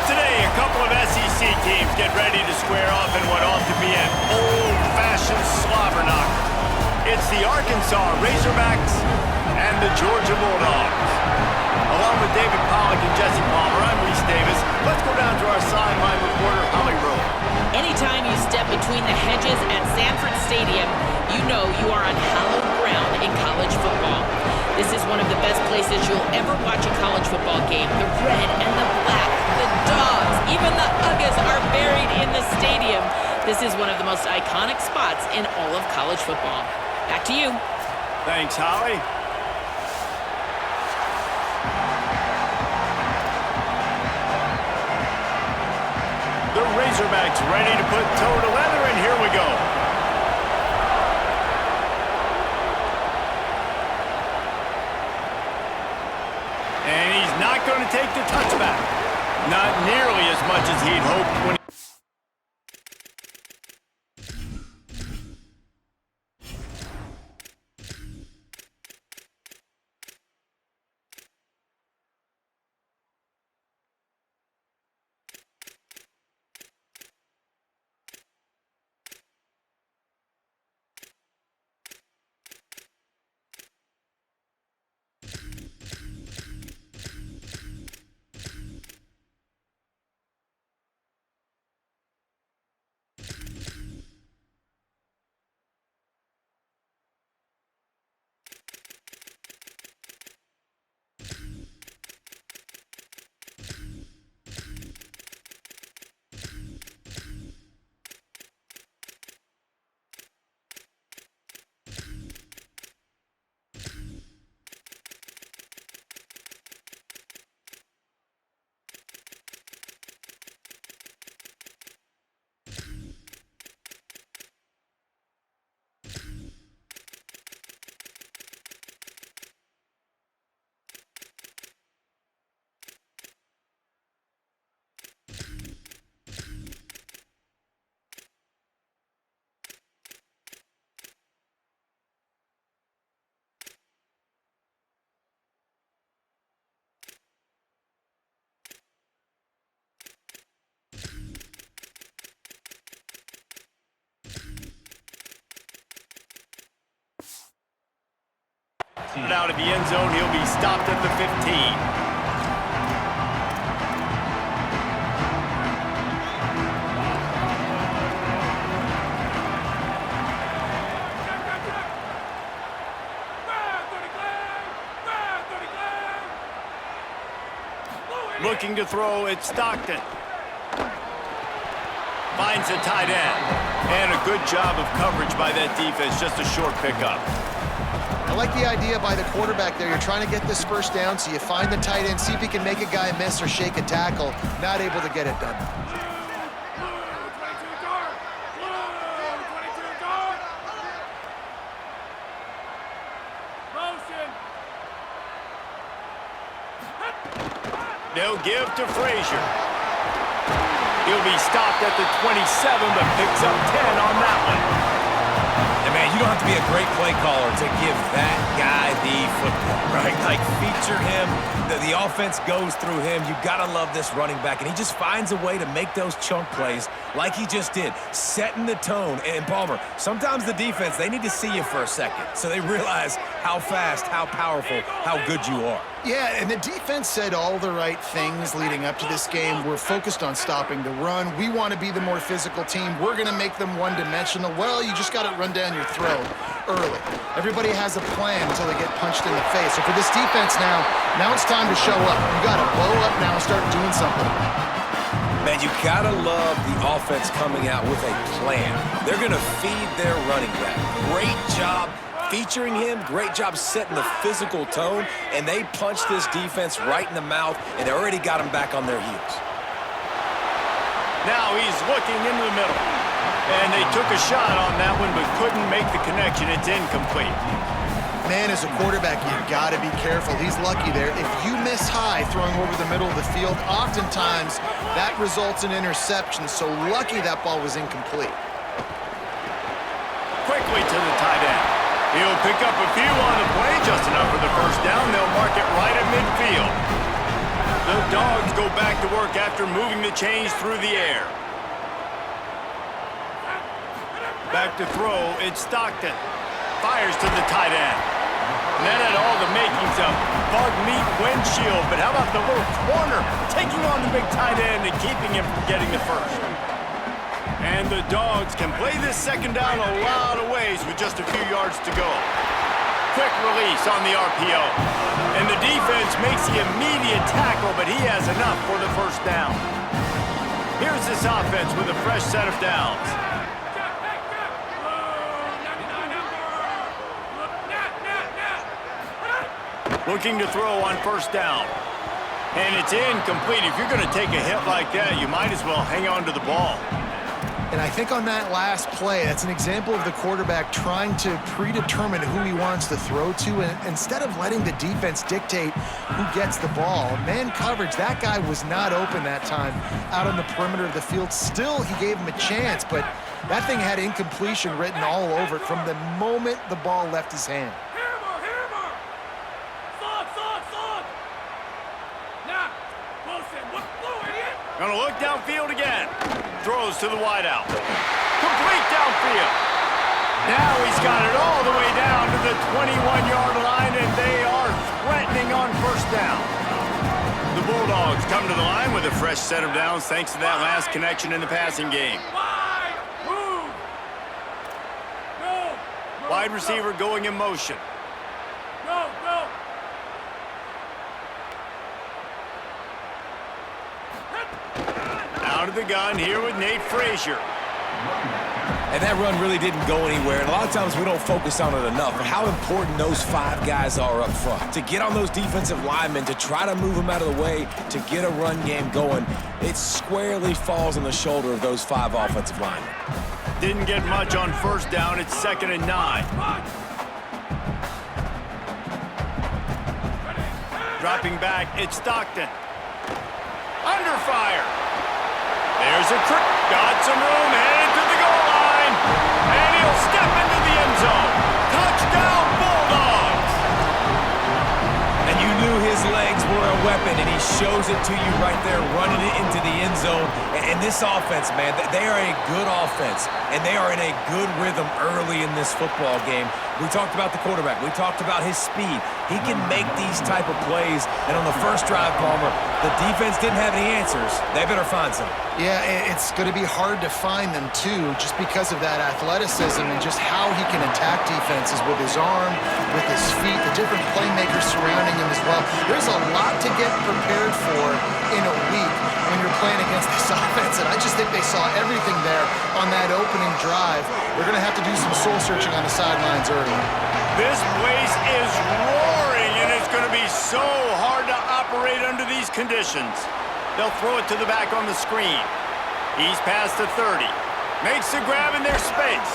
Today, a couple of SEC teams get ready to square off in what ought to be an old-fashioned slobber knocker. It's the Arkansas Razorbacks and the Georgia Bulldogs. Along with David Pollack and Jesse Palmer, I'm Reese Davis. Let's go down to our sideline reporter, Holly Rowe. Anytime you step between the hedges at Sanford Stadium, you know you are on hallowed ground in college football. This is one of the best places you'll ever watch a college football game. The red and the black, the dogs, even the Uggas are buried in the stadium. This is one of the most iconic spots in all of college football. Back to you. Thanks, Holly. The Razorbacks ready to put toe to leather, and here we go. And he's not going to take the touchback. Not nearly as much as he'd hoped when out of the end zone, he'll be stopped at the 15. Looking to throw, it's Stockton. Finds a tight end. And a good job of coverage by that defense, just a short pickup. I like the idea by the quarterback there. You're trying to get this first down, so you find the tight end, see if he can make a guy miss or shake a tackle. Not able to get it done. They'll give to Frazier. He'll be stopped at the 27, but picks up 10 on that one. And man, you don't have to be a great play caller to give that guy the football, right? Like, feature him. The offense goes through him. You got to love this running back. And he just finds a way to make those chunk plays like he just did, setting the tone. And Palmer, sometimes the defense, they need to see you for a second so they realize how fast, how powerful, how good you are. Yeah, and the defense said all the right things leading up to this game. We're focused on stopping the run. We want to be the more physical team. We're going to make them one-dimensional. Well, you just got to run down your throat early. Everybody has a plan until they get punched in the face. So for this defense now it's time to show up. You got to blow up now and start doing something. Man, you got to love the offense coming out with a plan. They're going to feed their running back. Great job featuring him, great job setting the physical tone, and they punched this defense right in the mouth, and they already got him back on their heels. Now he's looking into the middle, and they took a shot on that one, but couldn't make the connection. It's incomplete. Man, as a quarterback, you've got to be careful. He's lucky there. If you miss high throwing over the middle of the field, oftentimes that results in interception, so lucky that ball was incomplete. Quickly to the tight end. He'll pick up a few on the play, just enough for the first down. They'll mark it right at midfield. work after moving the chains through the air. Back to throw, it's Stockton. Fires to the tight end. And that had all the makings of bug meat windshield, but how about the little corner taking on the big tight end and keeping him from getting the first? And the Dogs can play this second down a lot of ways with just a few yards to go. Quick release on the RPO. And the defense makes the immediate tackle, but he has enough for the first down. Here's this offense with a fresh set of downs. Looking to throw on first down. And it's incomplete. If you're going to take a hit like that, you might as well hang on to the ball. And I think on that last play, that's an example of the quarterback trying to predetermine who he wants to throw to, and instead of letting the defense dictate who gets the ball. Man coverage, that guy was not open that time out on the perimeter of the field. Still, he gave him a chance, but that thing had incompletion written all over it from the moment the ball left his hand. Gonna look downfield again. Throws to the wideout. Complete downfield. Now he's got it all the way down to the 21-yard line, and they are threatening on first down. The Bulldogs come to the line with a fresh set of downs thanks to that last connection in the passing game. Wide receiver going in motion. Out of the gun here with Nate Frazier. And that run really didn't go anywhere, and a lot of times we don't focus on it enough, but how important those 5 guys are up front. To get on those defensive linemen, to try to move them out of the way, to get a run game going, it squarely falls on the shoulder of those 5 offensive linemen. Didn't get much on first down. It's 2nd and 9. Dropping back, it's Stockton. Under fire. There's a trick. Got some room, headed to the goal line. And he'll step into the end zone. Touchdown, Bulldogs. And you knew his legs were a weapon, and he shows it to you right there, running it into the end zone. And this offense, man, they are a good offense, and they are in a good rhythm early in this football game. We talked about the quarterback. We talked about his speed. He can make these type of plays. And on the first drive, Palmer, the defense didn't have any answers. They better find some. Yeah, it's going to be hard to find them, too, just because of that athleticism and just how he can attack defenses with his arm, with his feet, the different playmakers surrounding him as well. There's a lot to get prepared for in a week when you're playing against this offense, and I just think they saw everything there on that opening drive. They're going to have to do some soul-searching on the sidelines early. This place is roaring, and it's going to be so hard to operate under these conditions. They'll throw it to the back on the screen. He's past the 30. Makes the grab in their space.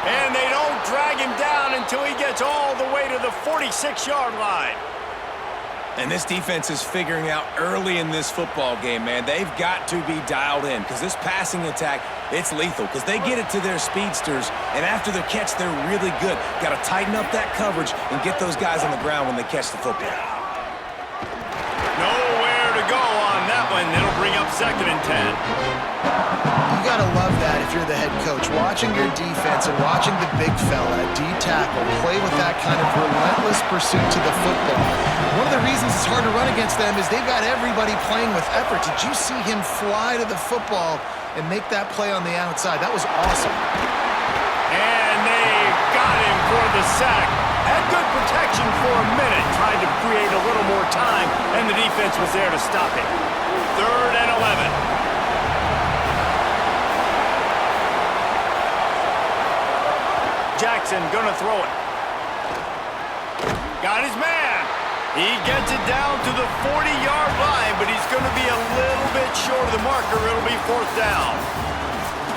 And they don't drag him down until he gets all the way to the 46-yard line. And this defense is figuring out early in this football game, man. They've got to be dialed in because this passing attack, it's lethal because they get it to their speedsters, and after the catch, they're really good. Got to tighten up that coverage and get those guys on the ground when they catch the football. Nowhere to go on that one. It'll bring up 2nd and 10. You got to love that if you're the head coach. Watching your defense and watching the big fella, D-tackle, play with that kind of relentless pursuit to the football. One of the reasons it's hard to run against them is they've got everybody playing with effort. Did you see him fly to the football and make that play on the outside? That was awesome. And they got him for the sack. Had good protection for a minute. Tried to create a little more time, and the defense was there to stop it. 3rd and 11. Jackson gonna throw it. Got his man. He gets it down to the 40-yard line, but he's gonna be a little bit short of the marker. It'll be 4th down.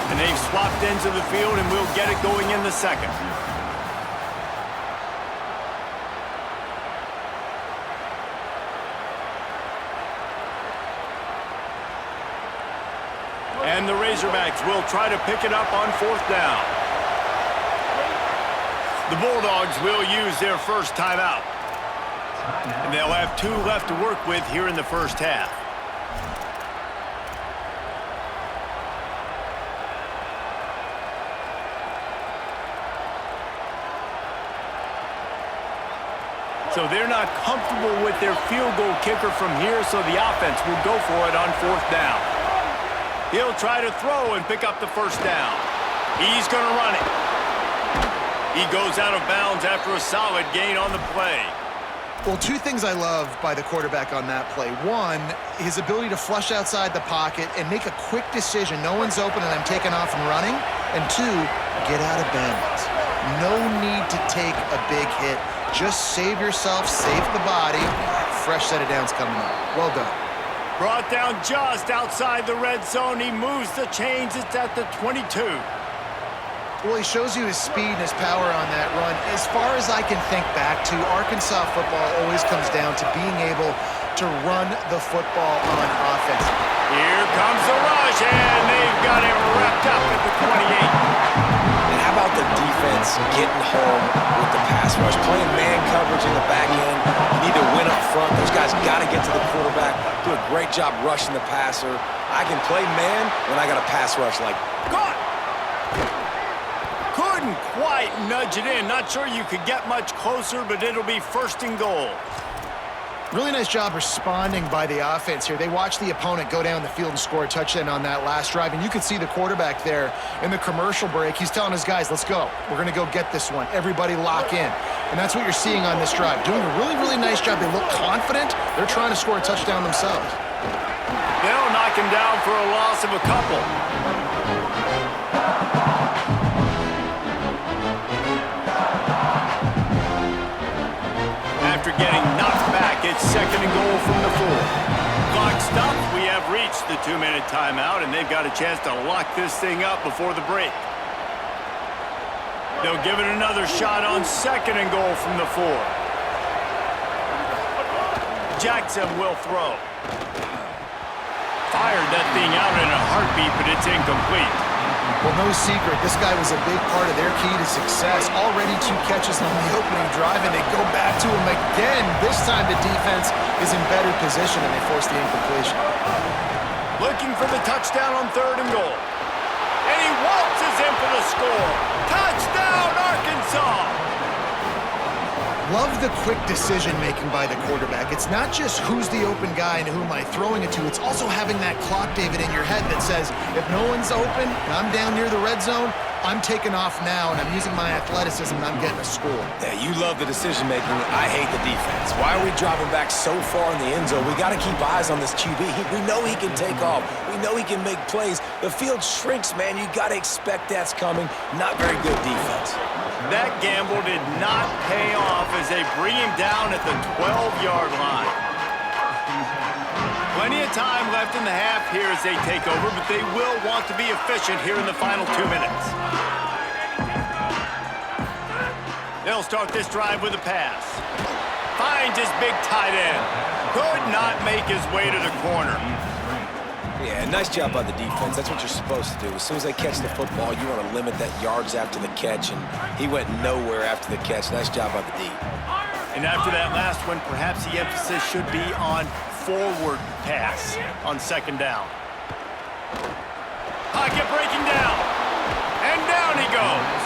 And they've swapped ends of the field, and we'll get it going in the 2nd. And the Razorbacks will try to pick it up on 4th down. The Bulldogs will use their first timeout. And they'll have 2 left to work with here in the first half. So they're not comfortable with their field goal kicker from here, so the offense will go for it on 4th down. He'll try to throw and pick up the first down. He's going to run it. He goes out of bounds after a solid gain on the play. Well, two things I love by the quarterback on that play. One, his ability to flush outside the pocket and make a quick decision. No one's open and I'm taking off and running. And two, get out of bounds. No need to take a big hit. Just save yourself, save the body. Fresh set of downs coming up. Well done. Brought down just outside the red zone. He moves the chains. It's at the 22. Well, he shows you his speed and his power on that run. As far as I can think back to, Arkansas football always comes down to being able to run the football on offense. Here comes the rush, and they've got him wrapped up at the 28. And how about the defense getting home with the pass rush? Playing man coverage in the back end. You need to win up front. Those guys got to get to the quarterback. Do a great job rushing the passer. I can play man when I got a pass rush like Caught! Couldn't quite nudge it in. Not sure you could get much closer, but it'll be 1st and goal. Really nice job responding by the offense here. They watched the opponent go down the field and score a touchdown on that last drive, and you could see the quarterback there in the commercial break. He's telling his guys, let's go. We're going to go get this one. Everybody lock in. And that's what you're seeing on this drive. Doing a really, really nice job. They look confident. They're trying to score a touchdown themselves. They'll knock him down for a loss of a couple. After getting knocked back, it's 2nd and goal from the 4. Clock stopped. We have reached the 2-minute timeout, and they've got a chance to lock this thing up before the break. They'll give it another shot on 2nd and goal from the 4. Jackson will throw. Fired that thing out in a heartbeat, but it's incomplete. Well, no secret, this guy was a big part of their key to success. Already 2 catches on the opening drive, and they go back to him again. This time the defense is in better position, and they force the incompletion. Looking for the touchdown on 3rd and goal. And he waltzes in for the score. Touchdown, Arkansas! Love the quick decision-making by the quarterback. It's not just who's the open guy and who am I throwing it to. It's also having that clock, David, in your head that says, if no one's open and I'm down near the red zone, I'm taking off now, and I'm using my athleticism, and I'm getting a score. Yeah, you love the decision-making. I hate the defense. Why are we dropping back so far in the end zone? We got to keep eyes on this QB. We know he can take off. We know he can make plays. The field shrinks, man. You got to expect that's coming. Not very good defense. That gamble did not pay off as they bring him down at the 12-yard line. Plenty of time left in the half here as they take over, but they will want to be efficient here in the final 2 minutes. They'll start this drive with a pass. Finds his big tight end. Could not make his way to the corner. Yeah, nice job by the defense. That's what you're supposed to do. As soon as they catch the football, you want to limit that yards after the catch, and he went nowhere after the catch. Nice job by the D. And after that last one, perhaps the emphasis should be on forward pass on 2nd down. Pocket breaking down. And down he goes.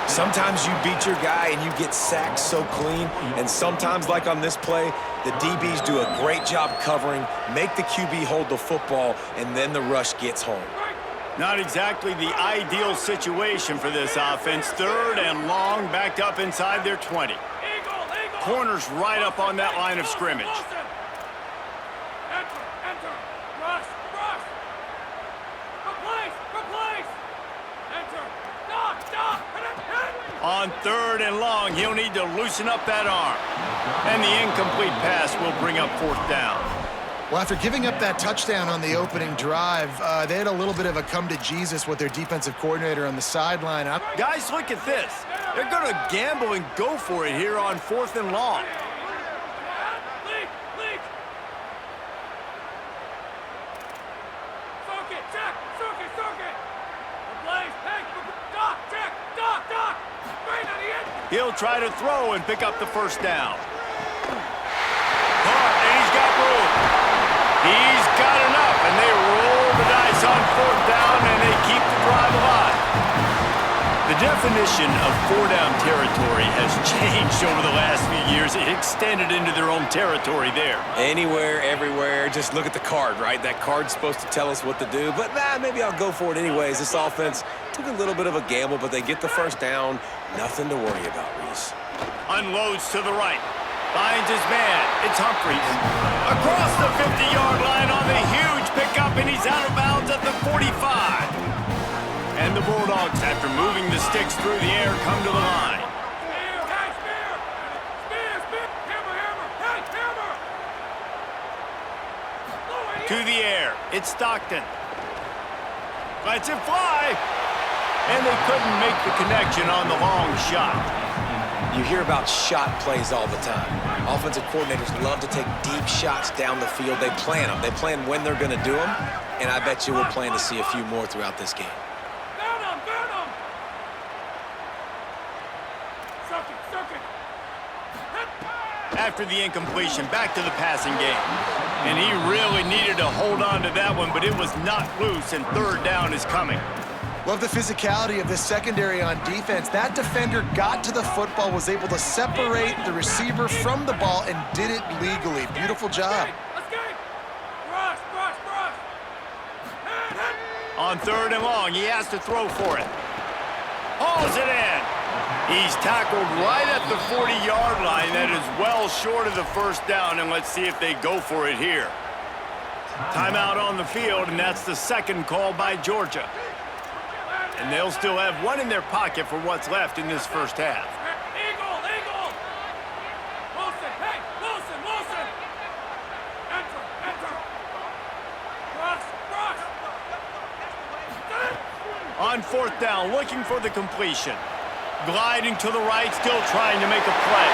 Sometimes you beat your guy and you get sacked so clean, and sometimes, like on this play, the DBs do a great job covering, make the QB hold the football, and then the rush gets home. Not exactly the ideal situation for this offense. 3rd and long, backed up inside their 20. Corners right up on that line of scrimmage. Enter. Rush. Replace. Enter. Stop. On 3rd and long, he'll need to loosen up that arm. And the incomplete pass will bring up 4th down. Well, after giving up that touchdown on the opening drive, they had a little bit of a come-to-Jesus with their defensive coordinator on the sideline. Guys, look at this. They're going to gamble and go for it here on 4th and long. Leak. Circuit. Replace. Hey, Doc. Straight on the end. He'll try to throw and pick up the 1st down. Caught, and he's got room. He's got enough, and they roll the dice on 4th down, and they keep the drive alive. The definition of four-down territory has changed over the last few years. It extended into their own territory there. Anywhere, everywhere. Just look at the card, right? That card's supposed to tell us what to do, but maybe I'll go for it anyways. This offense took a little bit of a gamble, but they get the first down. Nothing to worry about, Reese. Unloads to the right. Finds his man. It's Humphries. Across the 50-yard line on the huge pickup, and he's out of bounds at the 45. And the Bulldogs, after moving the sticks through the air, come to the line. Spear! Hey, spear! Spear! Spear! Hammer! Hammer! Hey, hammer! Oh, To the air. It's Stockton. Lets it fly. And they couldn't make the connection on the long shot. You hear about shot plays all the time. Offensive coordinators love to take deep shots down the field. They plan them. They plan when they're going to do them. And I bet you we'll plan to see a few more throughout this game. After the incompletion, back to the passing game. And he really needed to hold on to that one, but it was not loose, and third down is coming. Love the physicality of this secondary on defense. That defender got to the football, was able to separate the receiver from the ball, and did it legally. Beautiful job. Rush! Rush! Rush! On third and long, he has to throw for it. Hauls it in. He's tackled right at the 40-yard line. That is well short of the first down, and let's see if they go for it here. Timeout on the field, and that's the second call by Georgia. And they'll still have one in their pocket for what's left in this first half. Eagle! Eagle! Wilson! Hey! Wilson! Wilson! Enter! Enter! Rush! Rush! On fourth down, looking for the completion. Gliding to the right, still trying to make a play.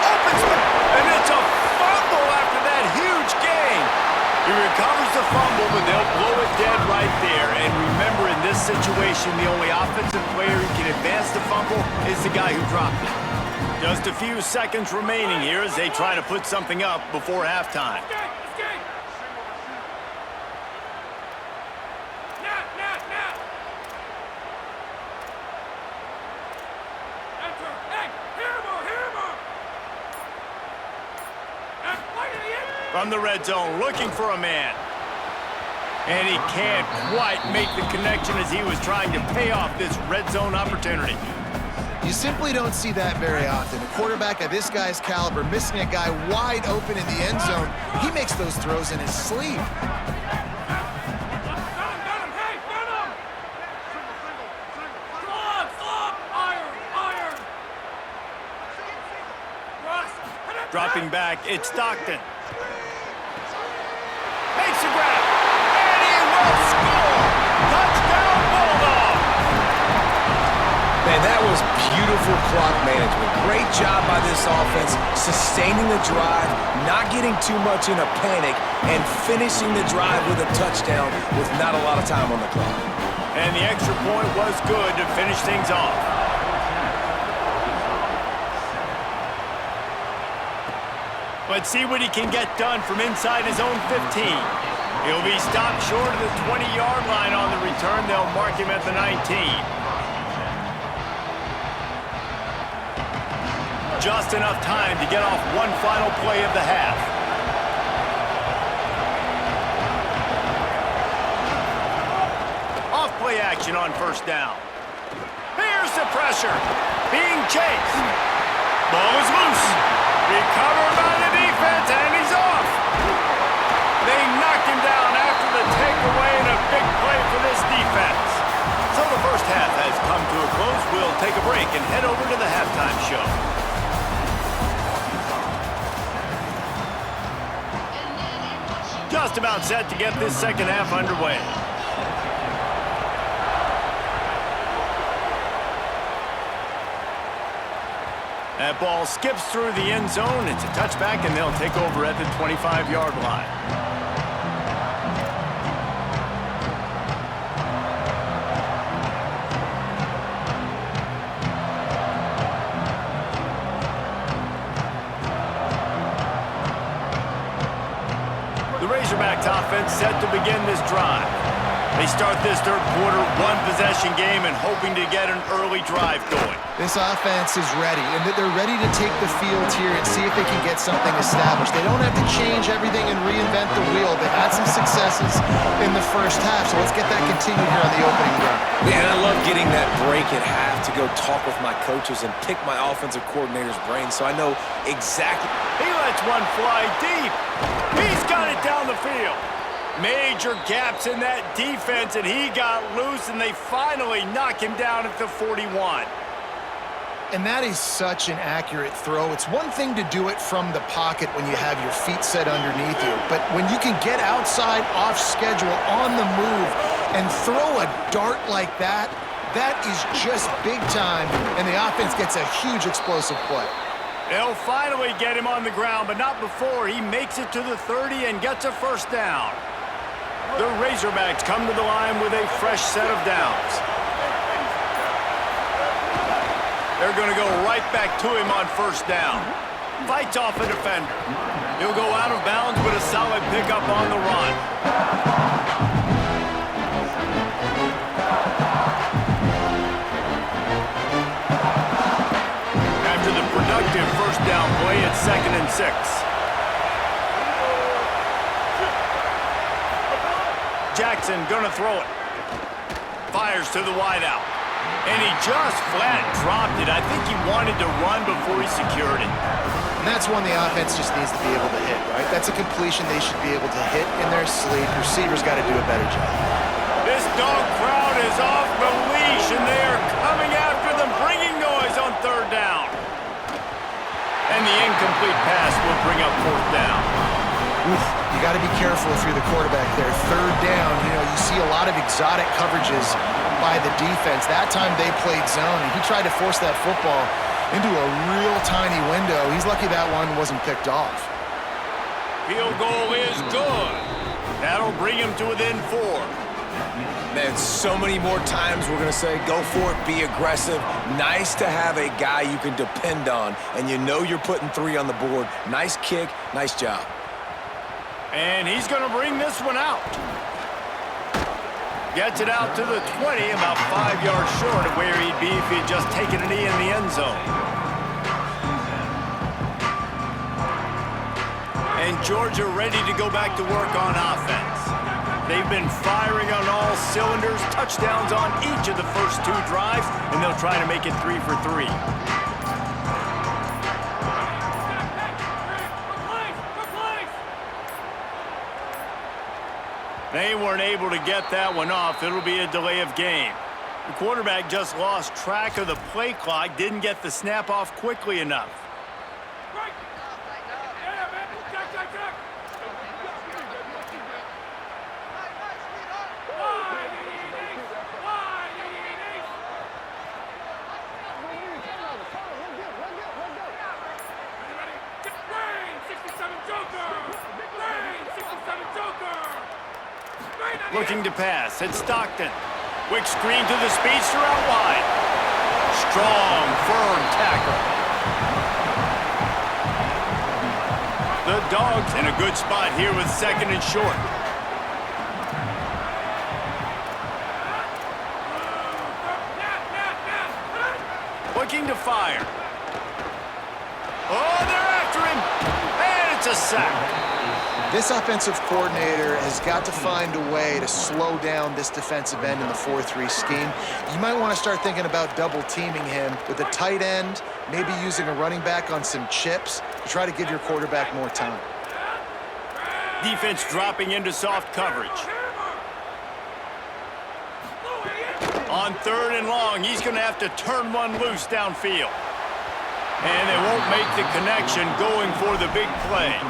Opens it, and it's a fumble after that huge gain. He recovers the fumble, but they'll blow it dead right there. And remember, in this situation, the only offensive player who can advance the fumble is the guy who dropped it. Just a few seconds remaining here as they try to put something up before halftime. Escape! Nat! Nat! Nat! Enter! Hey! Hammer! Hammer! And play to the end! From the red zone, looking for a man. And he can't quite make the connection as he was trying to pay off this red zone opportunity. You simply don't see that very often. A quarterback of this guy's caliber missing a guy wide open in the end zone. He makes those throws in his sleep. Got him! Hey! Got him! Slog! Slog! Iron! Iron! Rush! Dropping back, it's Stockton. Makes a grab, and he will score! Touchdown, Bulldogs! Man, that was beautiful clock management. Great job by this offense, sustaining the drive, not getting too much in a panic, and finishing the drive with a touchdown with not a lot of time on the clock. And the extra point was good to finish things off. Let's see what he can get done from inside his own 15. He'll be stopped short of the 20-yard line on the return. They'll mark him at the 19. Just enough time to get off one final play of the half. Off play action on first down. Here's the pressure. Being chased. Ball is loose. Recovered by the defense, and he's off. They knocked him down after the takeaway, and a big play for this defense. So the first half has come to a close. We'll take a break and head over to the halftime show. Just about set to get this second half underway. That ball skips through the end zone. It's a touchback, and they'll take over at the 25-yard line. The Razorbacks offense set to begin this drive. They start this third quarter one-possession game and hoping to get an early drive going. This offense is ready, and they're ready to take the field here and see if they can get something established. They don't have to change everything and reinvent the wheel. They had some successes in the first half, so let's get that continued here on the opening drive. Man, I love getting that break at half to go talk with my coaches and pick my offensive coordinator's brain so I know exactly. He lets one fly deep. He's got it down the field. Major gaps in that defense, and he got loose, and they finally knock him down at the 41. And that is such an accurate throw. It's one thing to do it from the pocket when you have your feet set underneath you, but when you can get outside, off schedule, on the move, and throw a dart like that, that is just big time, and the offense gets a huge explosive play. They'll finally get him on the ground, but not before he makes it to the 30 and gets a first down. The Razorbacks come to the line with a fresh set of downs. They're going to go right back to him on first down. Fights off a defender. He'll go out of bounds with a solid pickup on the run. After the productive first down play, it's 2nd and 6. Jackson gonna throw it. Fires to the wideout. And he just flat dropped it. I think he wanted to run before he secured it. And that's one the offense just needs to be able to hit, right? That's a completion they should be able to hit in their sleep. Receivers got to do a better job. This dog crowd is off the leash, and they are coming after them, bringing noise on third down. And the incomplete pass will bring up fourth down. Oof, you got to be careful if you're the quarterback there. Third down, you see a lot of exotic coverages by the defense. That time they played zone, and he tried to force that football into a real tiny window. He's lucky that one wasn't picked off. Field goal is good. That'll bring him to within 4. Man, so many more times we're going to say, go for it, be aggressive. Nice to have a guy you can depend on, and you know you're putting 3 on the board. Nice kick, nice job. And he's going to bring this one out. Gets it out to the 20, about 5 yards short of where he'd be if he had just taken a knee in the end zone. And Georgia ready to go back to work on offense. They've been firing on all cylinders, touchdowns on each of the first 2 drives, and they'll try to make it 3 for 3. They weren't able to get that one off. It'll be a delay of game. The quarterback just lost track of the play clock, didn't get the snap off quickly enough. Looking to pass, it's Stockton. Quick screen to the speedster out wide. Strong, firm tackle. The Dogs in a good spot here with 2nd and short. Looking to fire. Oh, they're after him. And it's a sack. This offensive coordinator has got to find a way to slow down this defensive end in the 4-3 scheme. You might want to start thinking about double-teaming him with a tight end, maybe using a running back on some chips to try to give your quarterback more time. Defense dropping into soft coverage. On 3rd and long, he's going to have to turn one loose downfield. And they won't make the connection going for the big play.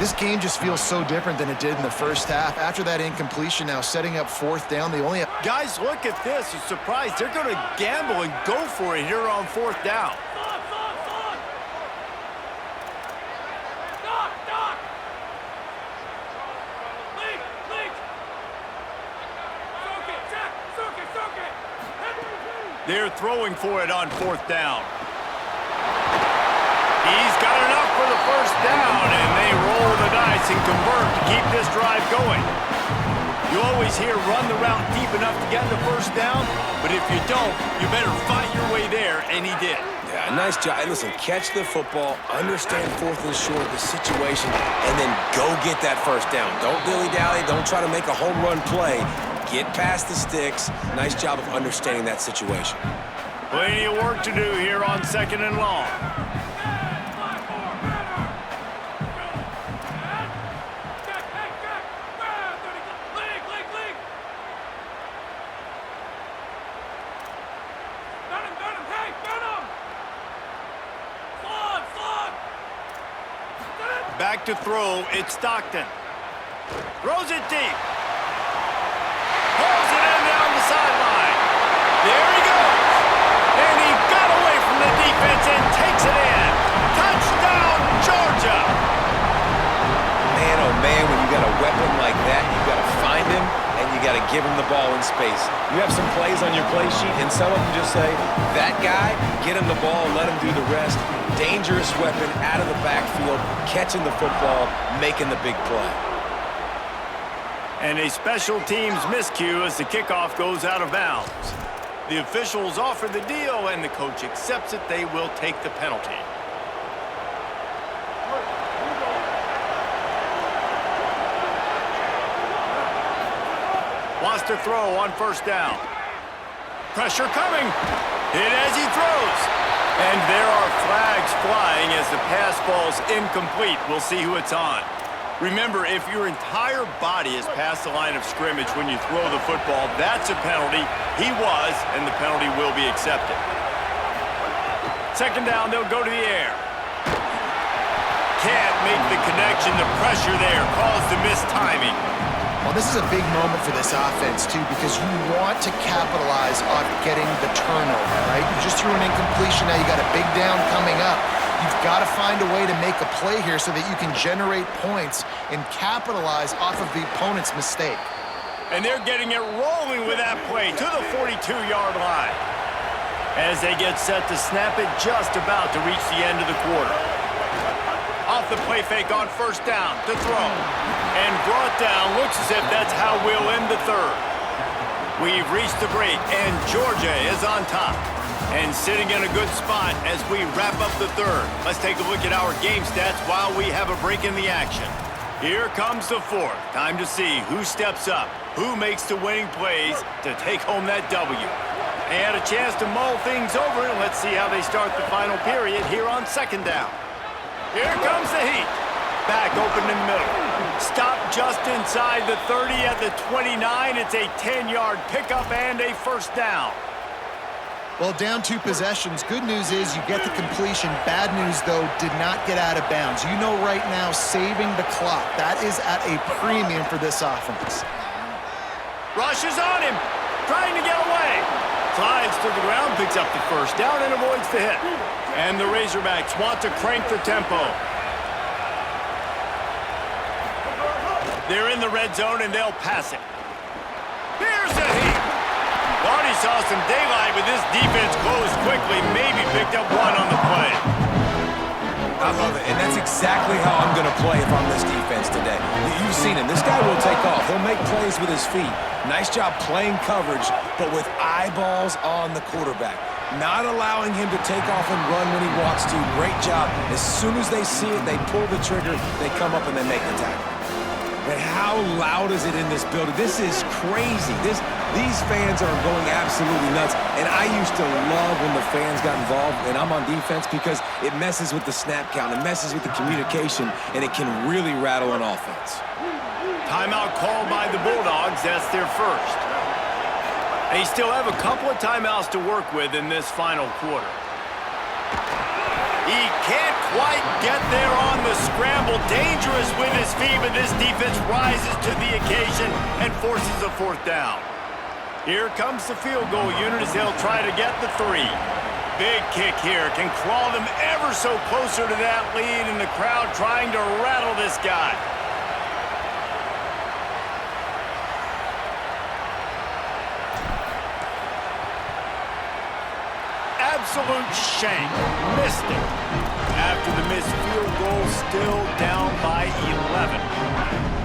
This game just feels so different than it did in the first half. After that incompletion, now setting up 4th down, they only have... Guys, look at this. I'm surprised. They're going to gamble and go for it here on 4th down. They're throwing for it on 4th down. He's got enough for the first down, and they roll the dice and convert to keep this drive going. You always hear run the route deep enough to get the first down, but if you don't, you better fight your way there, and he did. Yeah, nice job. Hey, listen, catch the football, understand 4th and short, the situation, and then go get that first down. Don't dilly-dally. Don't try to make a home run play. Get past the sticks. Nice job of understanding that situation. Plenty of work to do here on 2nd and long. Back to throw, it's Stockton. Throws it deep. Pulls it in down the sideline. There he goes. And he got away from the defense and takes it in. Touchdown, Georgia. Man, oh man, when you got a weapon like that, you got to find him and you got to give him the ball in space. You have some plays on your play sheet, and some of them just say, that guy, get him the ball, let him do the rest. Dangerous weapon out of the backfield, catching the football, making the big play. And a special teams miscue as the kickoff goes out of bounds. The officials offer the deal, and the coach accepts it. They will take the penalty. Wants to throw on first down. Pressure coming. Hit as he throws. And there are flags flying as the pass falls incomplete. We'll see who it's on. Remember, if your entire body is past the line of scrimmage when you throw the football, that's a penalty. He was, and the penalty will be accepted. 2nd down, they'll go to the air. Can't make the connection. The pressure there caused the missed timing. Well, this is a big moment for this offense, too, because you want to capitalize on getting the turnover, right? You just threw an incompletion. Now you got a big down coming up. You've got to find a way to make a play here so that you can generate points and capitalize off of the opponent's mistake. And they're getting it rolling with that play to the 42-yard line. As they get set to snap it, just about to reach the end of the quarter. Off the play fake on first down to throw. And brought down, looks as if that's how we'll end the 3rd. We've reached the break, and Georgia is on top. And sitting in a good spot as we wrap up the 3rd. Let's take a look at our game stats while we have a break in the action. Here comes the 4th. Time to see who steps up, who makes the winning plays to take home that W. And a chance to mull things over, and let's see how they start the final period here on 2nd down. Here comes the heat. Back open in the middle. Stop just inside the 30 at the 29. It's a 10-yard pickup and a first down. Well, down 2 possessions. Good news is you get the completion. Bad news, though, did not get out of bounds. You know right now, saving the clock. That is at a premium for this offense. Rushes on him. Trying to get away. Slides to the ground, picks up the first down, and avoids the hit. And the Razorbacks want to crank the tempo. They're in the red zone, and they'll pass it. Here's the heat. Thought he saw some daylight, but this defense closed quickly. Maybe picked up one on the play. I love it, and that's exactly how I'm going to play if I'm this defense today. You've seen him. This guy will take off. He'll make plays with his feet. Nice job playing coverage, but with eyeballs on the quarterback. Not allowing him to take off and run when he wants to. Great job. As soon as they see it, they pull the trigger, they come up and they make the tackle. And how loud is it in this building? This is crazy. These fans are going absolutely nuts. And I used to love when the fans got involved, and I'm on defense, because it messes with the snap count, it messes with the communication, and it can really rattle an offense. Timeout called by the Bulldogs. That's their first. They still have a couple of timeouts to work with in this final quarter. He can't quite get there on the scramble. Dangerous with his feet, but this defense rises to the occasion and forces a fourth down. Here comes the field goal unit as they'll try to get the 3. Big kick here. Can crawl them ever so closer to that lead, and the crowd trying to rattle this guy. Absolute shank. Missed it. After the missed field goal, still down by 11.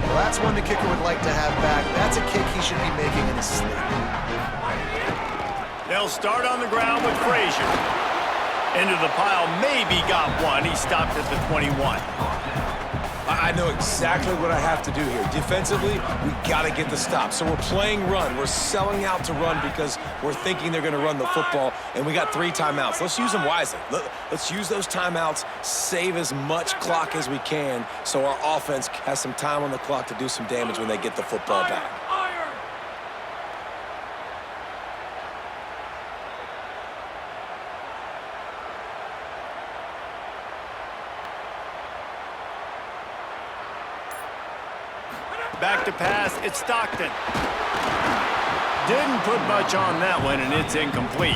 Well, that's That's one the kicker would like to have back. That's a kick he should be making in his sleep. They'll start on the ground with Frazier. Into the pile, maybe got one. He stopped at the 21. I know exactly what I have to do here. Defensively, we got to get the stop. So we're playing run. We're selling out to run because we're thinking they're going to run the football, and we got 3 timeouts. Let's use them wisely. Let's use those timeouts, save as much clock as we can so our offense has some time on the clock to do some damage when they get the football back. Back to pass, it's Stockton. Didn't put much on that one, and it's incomplete.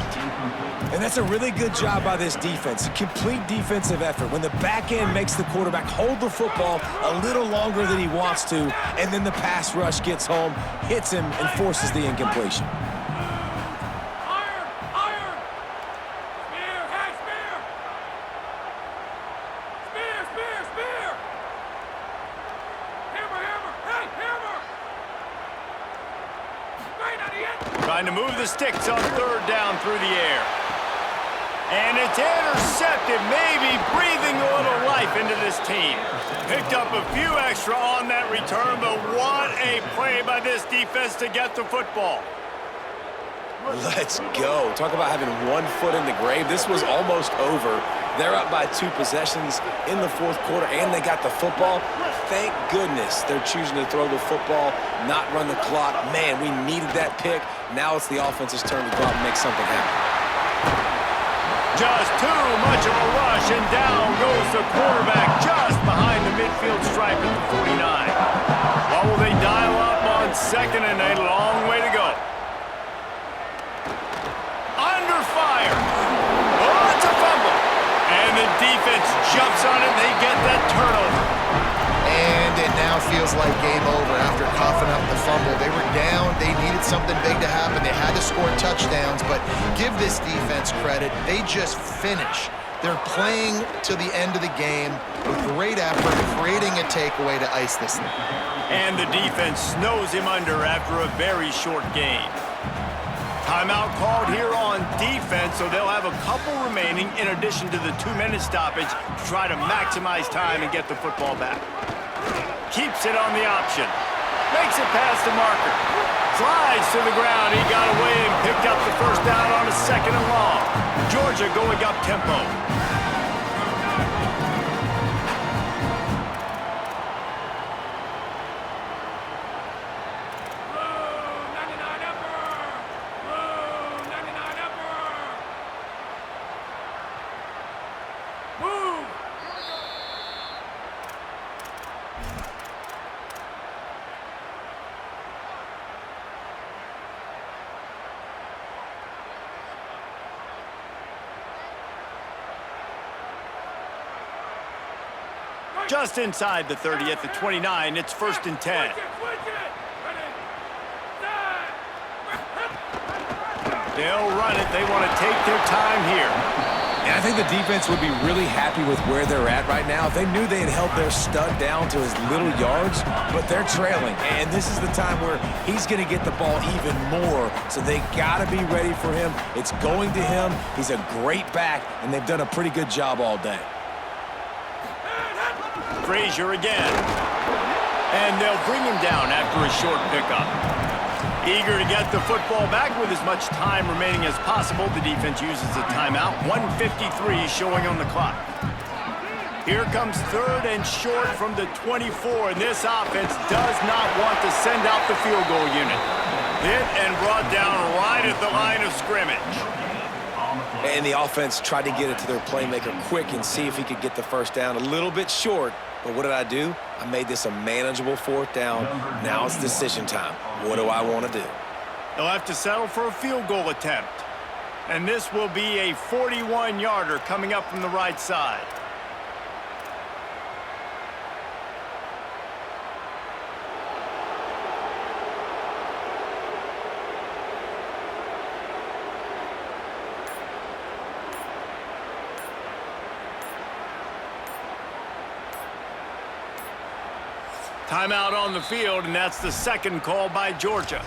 And that's a really good job by this defense. Complete defensive effort. When the back end makes the quarterback hold the football a little longer than he wants to, and then the pass rush gets home, hits him, and forces the incompletion. Trying to move the sticks on 3rd down through the air. And it's intercepted, maybe breathing a little life into this team. Picked up a few extra on that return, but what a play by this defense to get the football. Let's go. Talk about having 1 foot in the grave. This was almost over. They're up by 2 possessions in the 4th quarter, and they got the football. Thank goodness they're choosing to throw the football, not run the clock. Man, we needed that pick. Now it's the offense's turn to go out and make something happen. Just too much of a rush, and down goes the quarterback just behind the midfield stripe at the 49. What will they dial up on 2nd and a long way to go? Under fire. Oh, it's a fumble. And the defense jumps on it. They get that turnover. And it now feels like game over after coughing up the fumble. They were down. They needed something big to happen. They had to score touchdowns, but give this defense credit. They just finish. They're playing to the end of the game with great effort, creating a takeaway to ice this thing. And the defense snows him under after a very short game. Timeout called here on defense, so they'll have a couple remaining in addition to the 2-minute stoppage to try to maximize time and get the football back. Keeps it on the option. Makes it past the marker. Slides to the ground. He got away and picked up the 1st down on a 2nd and long. Georgia going up tempo. Just inside the 30 at the 29, it's 1st and 10. They'll run it. They want to take their time here. And I think the defense would be really happy with where they're at right now. They knew they had held their stud down to his little yards, but they're trailing. And this is the time where he's going to get the ball even more. So they got to be ready for him. It's going to him. He's a great back, and they've done a pretty good job all day. Frazier again. And they'll bring him down after a short pickup. Eager to get the football back with as much time remaining as possible. The defense uses a timeout. 1:53 showing on the clock. Here comes 3rd and short from the 24, and this offense does not want to send out the field goal unit. Hit and brought down right at the line of scrimmage. And the offense tried to get it to their playmaker quick and see if he could get the 1st down. A little bit short, but what did I do? I made this a manageable 4th down. Now it's decision time. What do I want to do? They'll have to settle for a field goal attempt. And this will be a 41-yarder coming up from the right side. Timeout on the field, and that's the second call by Georgia.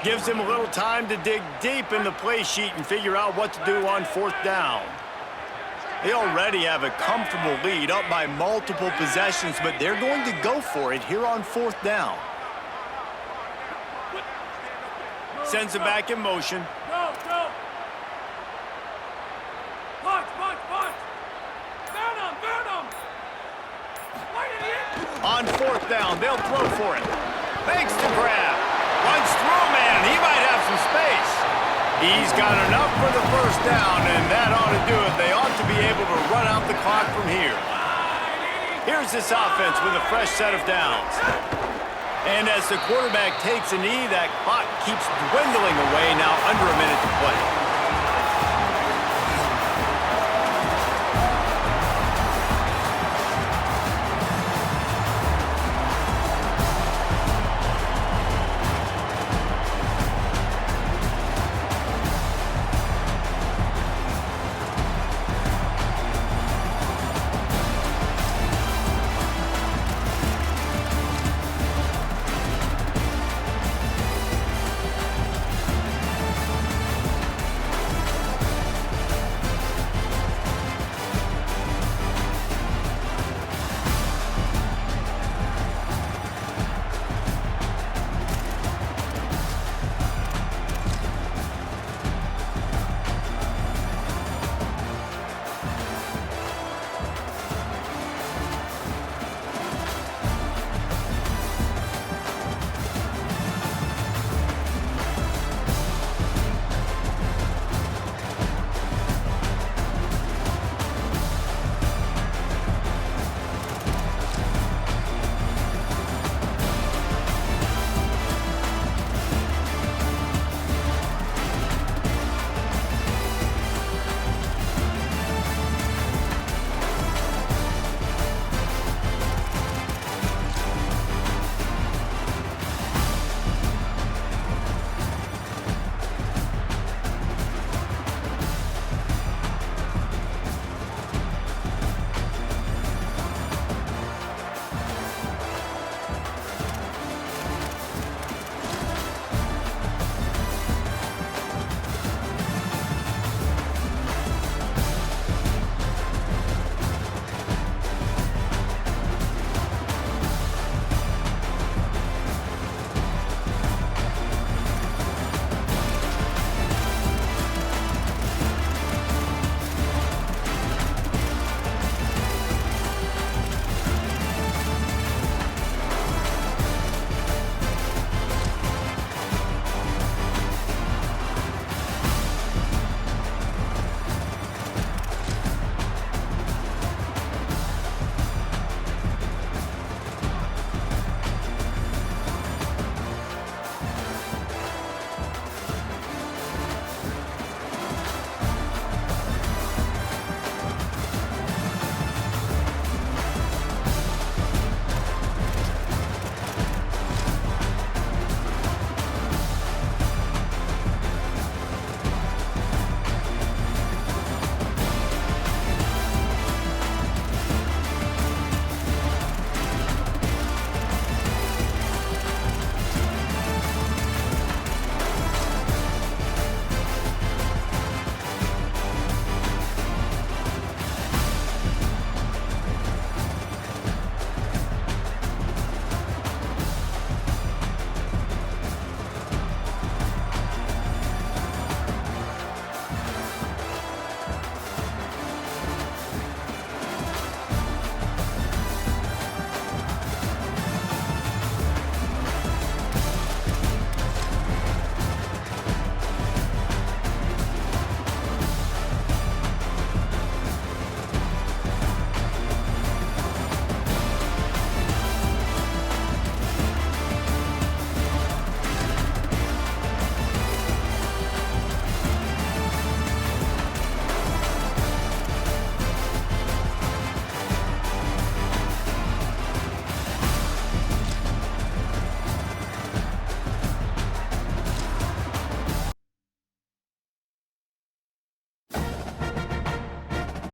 Gives him a little time to dig deep in the play sheet and figure out what to do on fourth down. They already have a comfortable lead, up by multiple possessions, but they're going to go for it here on fourth down. Sends it back in motion. Go, go. Punch, punch, punch. Burn him, burn him. Why did he? On fourth down, they'll throw for it. Makes the grab. Runs through a man. He might have some space. He's got enough for the first down, and that ought to do it. They ought to be able to run out the clock from here. Here's this offense with a fresh set of downs. And as the quarterback takes a knee, that clock keeps dwindling away, now under a minute to play.